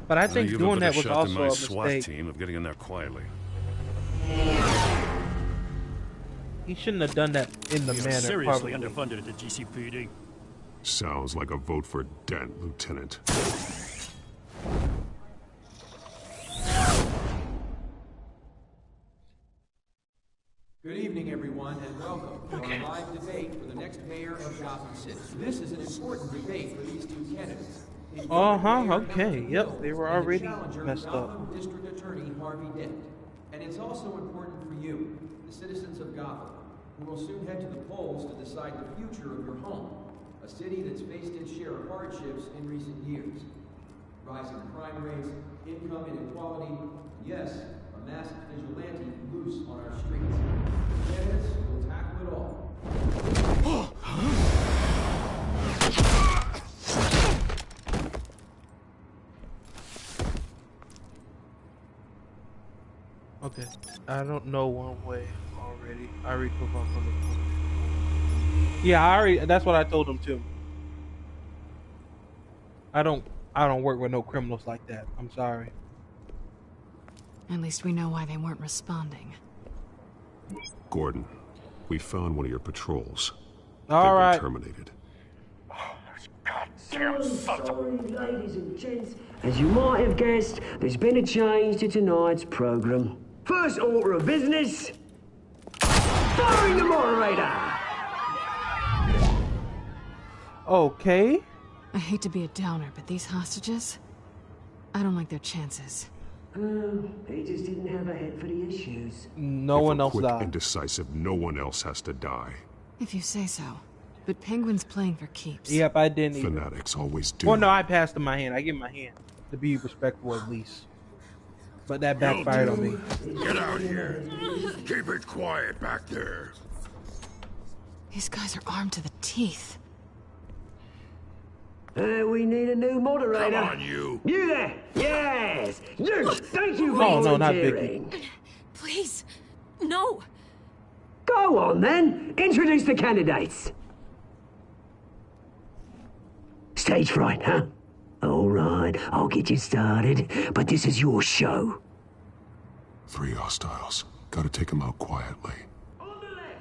But I think You've doing a better that was shot also than my a SWAT mistake. team of getting in there quietly. He shouldn't have done that in the You're manner. seriously Probably. underfunded at the GCPD. Sounds like a vote for Dent, Lieutenant. Good evening, everyone, and welcome to our live debate for the next mayor of Gotham City. This is an important debate for these two candidates. Okay. Yep, they were already messed up. Gotham District Attorney Harvey Dent. And it's also important for you, the citizens of Gotham, who will soon head to the polls to decide the future of your home, a city that's faced its share of hardships in recent years. Rising crime rates, income inequality, yes, a masked vigilante loose on our streets. Candidates will tackle it all. Okay, I don't know one way already. I already took off on the. Yeah, I already. That's what I told him too. I don't work with no criminals like that. I'm sorry. At least we know why they weren't responding. Gordon, we found one of your patrols. All They've right. been terminated. So sorry, ladies and gents. As you might have guessed, there's been a change to tonight's program. First order of business, firing the moderator. Okay. I hate to be a downer, but these hostages, I don't like their chances. He just didn't have a head for the issues. No If one we're else quick died. and decisive, no one else has to die. If you say so. But Penguin's playing for keeps. Yep, I didn't. Either. Fanatics always do. Well, no, I passed him my hand. I give him my hand to be respectful at least. But that backfired on me. Get out here. Keep it quiet back there. These guys are armed to the teeth. We need a new moderator. Come on, you. You there? Yes. You. Thank you for Oh, no, not volunteering. Vicky. Please, no. Go on then. Introduce the candidates. Stage fright, huh? All right, I'll get you started, but this is your show. 3 hostiles. Gotta take them out quietly. On the left,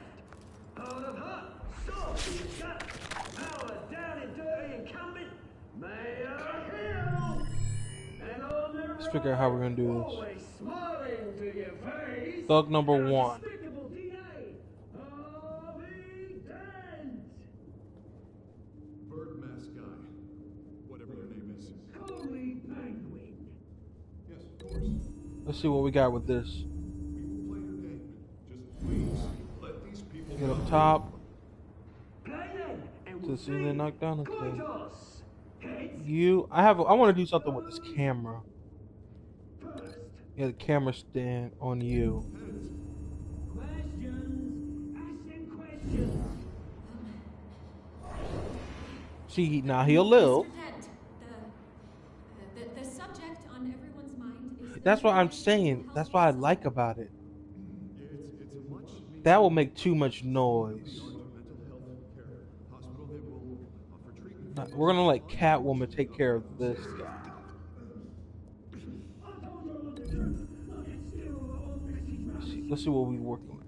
out of hot, soft, shut, power down and dirty incumbent, Mayor Hill. And on the Let's figure out how we're gonna do this. always smiling to your face. Thug number 1. Despicable DA, Harvey Dent. Bird mask guy. Whatever your Let's see what we got with this. Get up top. To see the knockdown. Okay. I want to do something with this camera. Yeah, the camera stand on you. See, now he'll live. The subject on everyone's mind is That's what I'm saying. That's what I like about it. That will make too much noise. We're gonna let Catwoman take care of this guy. Let's see what we're working with.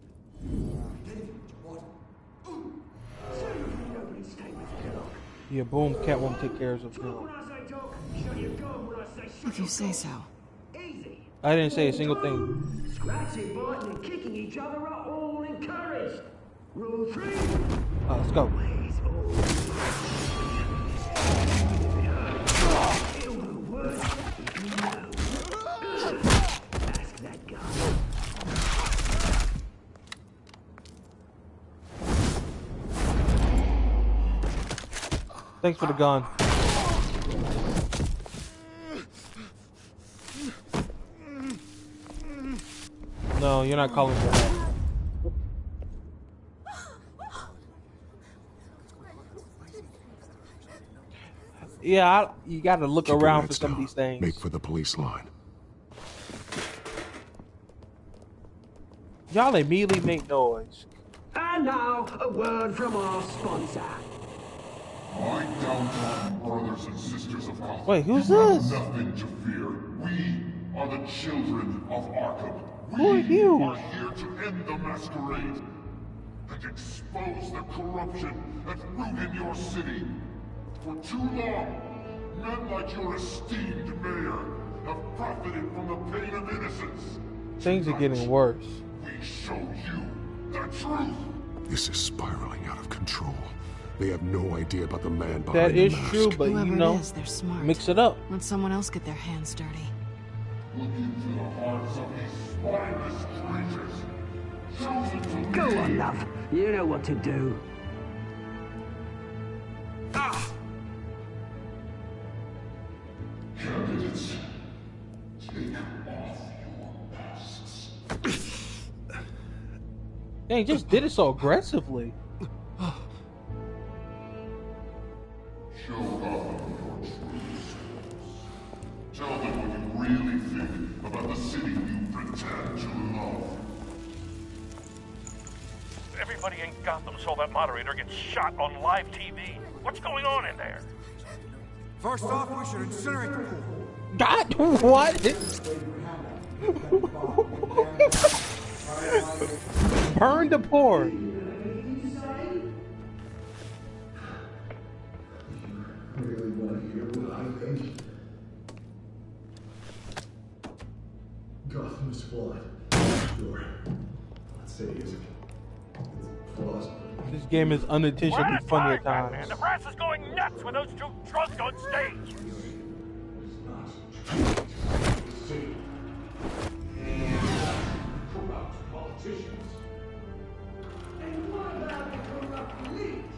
Yeah, boom, Catwoman take care of him. If you say so. I didn't say a single thing. Scratching, biting, and kicking each other are all encouraged. Rule 3. Let's go. Ask that guy. Thanks for the gun. No, you're not calling for that. Yeah, you gotta look Keep around your for heads some of down. these things. Make for the police line. Y'all immediately make noise. And now, a word from our sponsor. My downtrodden brothers and sisters of Gotham. Wait, who's you this? have nothing to fear. We are the children of Arkham. Who are you? We are here to end the masquerade and expose the corruption at root in your city. For too long, men like your esteemed mayor have profited from the pain of innocence. Things are getting worse. We show you the truth. This is spiraling out of control. They have no idea about the man behind That the is mask. true, but Whoever you know, it is, they're smart. mix it up. Let someone else get their hands dirty. Look into the hearts of these spineless creatures. Chosen to Go lead. on, love. You know what to do. Candidates, take off your masks. They just did it so aggressively. Show Gotham your true selves. Tell them what you really think about the city you pretend to love. Everybody in Gotham saw that moderator get shot on live TV. What's going on in there? First off, we should incinerate the pool. God, what? Burn the poor. Really want to hear what I think? Gotham is flawed. Sure. Let's say it isn't. It's plausible. This game is unintentionally funny at Man, times. the brass is going nuts with those two drunks on stage. City. Corrupt politicians. And what about the corrupt elite?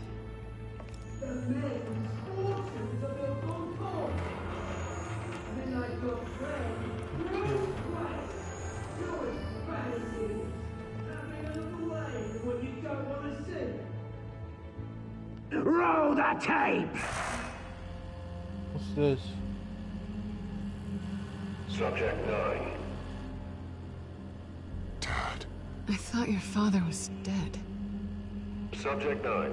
The men's fortunes of their own cause. Then I got friends, Bruce Wayne, doing fantasies, having a look away from what you don't want to see. Roll the tape! What's this? Subject 9. I thought your father was dead. Subject 9.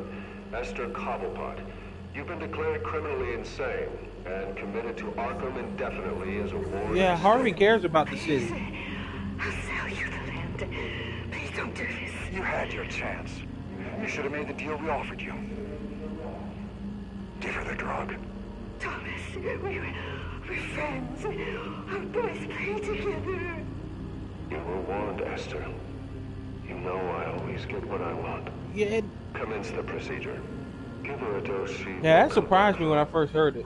Esther Cobblepot. You've been declared criminally insane and committed to Arkham indefinitely as a ward. Yeah, Harvey cares about the city. I'll sell you the land. Please don't do this. You had your chance. You should have made the deal we offered you. Give her the drug. Thomas, we're friends. Our boys play together. You were warned, Esther. You know I always get what I want. Yeah. Commence the procedure. Give her a dose she... Yeah, that surprised me when I first heard it.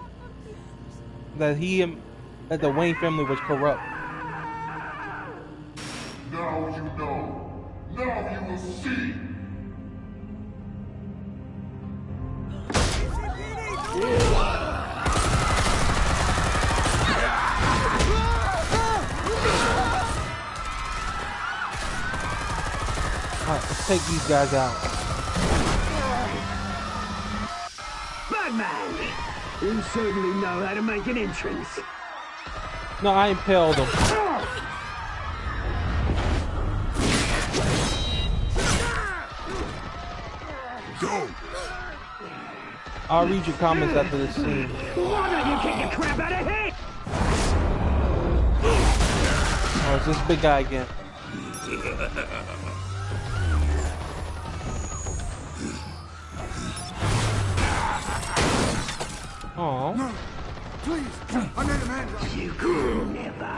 That the Wayne family was corrupt. Now you know. Now you will see. Alright, let's take these guys out. Batman! You certainly know how to make an entrance. No, I impaled them. Go! I'll read your comments after this scene. Why don't you kick the crap out of him? Oh, it's this big guy again. Oh. No, please, I made a man. You could never.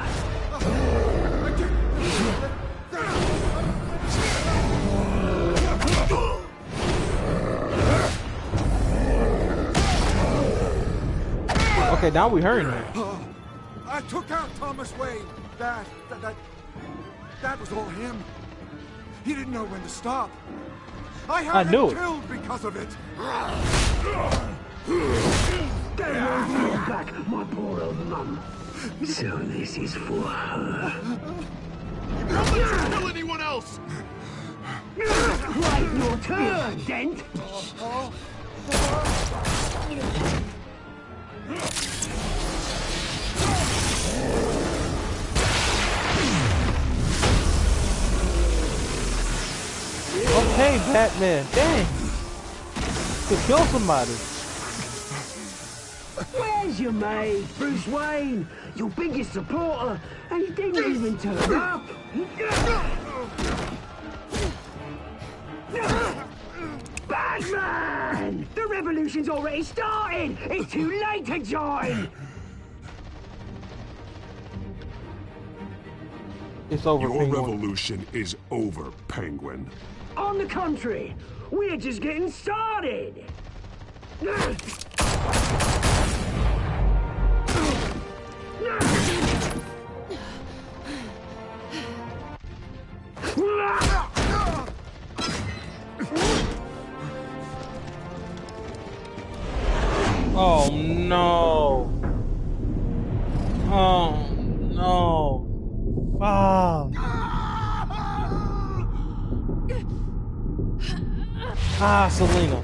Okay, now we hurrying him. I took out Thomas Wayne. That was all him. He didn't know when to stop. I had him killed because of it. Get back, my poor old mum. So this is for her. Don't kill anyone else! Right, your turn, Dent. Okay, Batman. Dang. To kill somebody. Where's your mate, Bruce Wayne? Your biggest supporter, and he didn't even turn up. Batman! The revolution's already started! It's too late to join! It's over, Your Penguin. revolution is over, Penguin. On the contrary, we're just getting started! Oh no. Oh no. Fuck. Ah, Selena.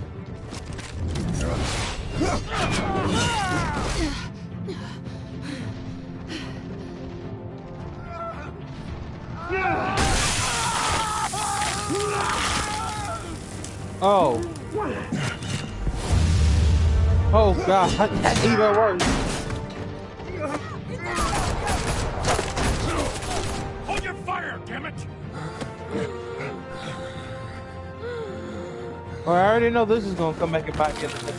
Oh. Oh god, that's even worse. Hold your fire, damn it! Oh, I already know this is gonna come back and bite me in the neck.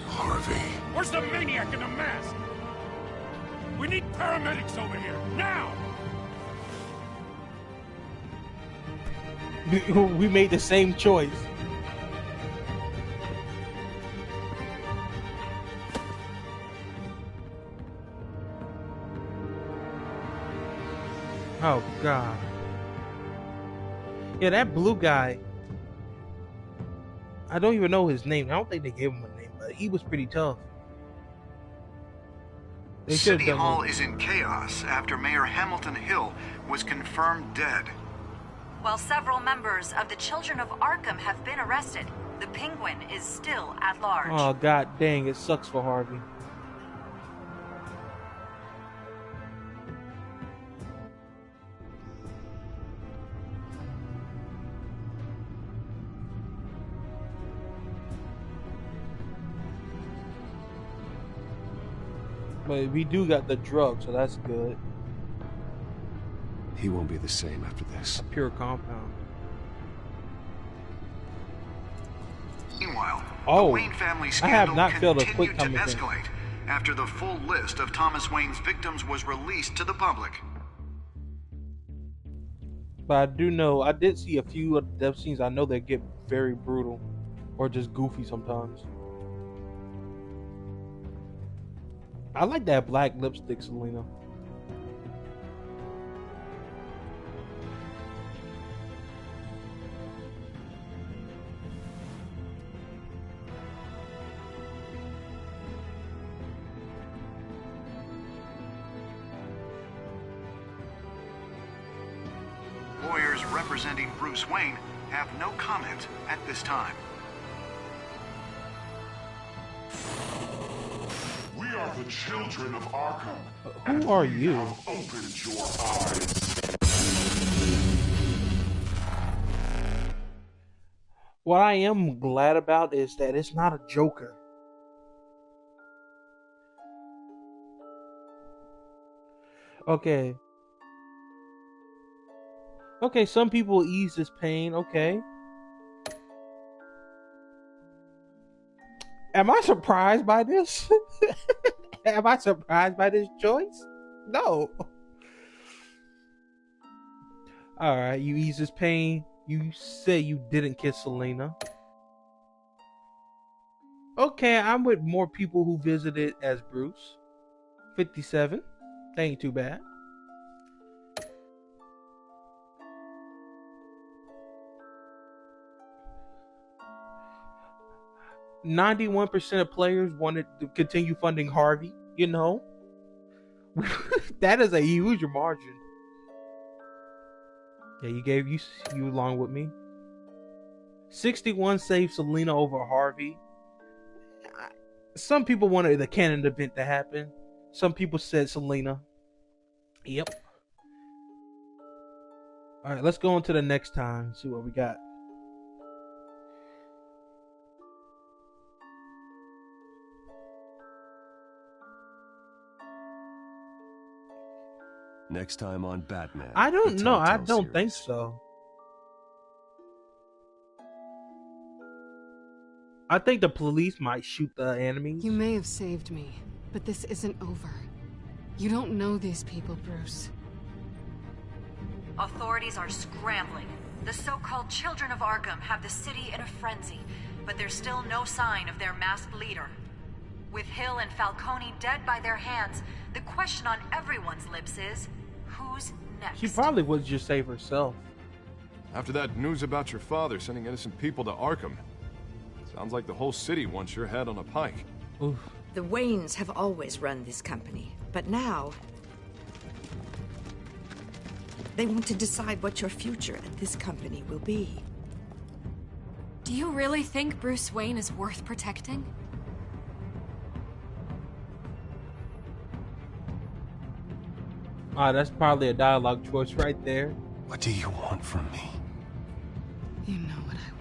Harvey. Where's the maniac in the mask? We need paramedics over here, now! We made the same choice. Oh god. Yeah, that blue guy. I don't even know his name. I don't think they gave him a name, but he was pretty tough. They City Hall is in chaos after Mayor Hamilton Hill was confirmed dead. While several members of the Children of Arkham have been arrested, the Penguin is still at large. Oh god dang, it sucks for Harvey. But we do got the drug, so that's good. He won't be the same after this. A pure compound. Meanwhile, Oh, the Wayne family I scandal have not felt a quick continued to coming thing. escalate after the full list of Thomas Wayne's victims was released to the public. But I do know, I did see a few of the death scenes. I know they get very brutal or just goofy sometimes. I like that black lipstick, Selena. lawyers representing Bruce Wayne have no comment at this time. We are the children of Arkham. Who are you? Have opened your eyes. What I am glad about is that it's not a Joker. Okay. Okay, some people ease this pain. Okay. Am I surprised by this? Am I surprised by this choice? No. Alright, you ease this pain. You say you didn't kiss Selena. Okay, I'm with more people who visited as Bruce. 57. That ain't too bad. %91 of players wanted to continue funding Harvey. You know, that is a huge margin. Yeah, you along with me. 61 saved Selena over Harvey. Some people wanted the canon event to happen. Some people said Selena. Yep. All right, let's go on to the next time. See what we got. Next time on Batman. I don't know. I Telltale don't series. think so. I think the police might shoot the enemies. You may have saved me, but this isn't over. You don't know these people, Bruce. Authorities are scrambling. The so-called Children of Arkham have the city in a frenzy, but there's still no sign of their masked leader. With Hill and Falcone dead by their hands, the question on everyone's lips is, who's next? She probably would just save herself. After that news about your father sending innocent people to Arkham, sounds like the whole city wants your head on a pike. Oof. The Waynes have always run this company, but now they want to decide what your future at this company will be. Do you really think Bruce Wayne is worth protecting? That's probably a dialogue choice right there. What do you want from me? You know what I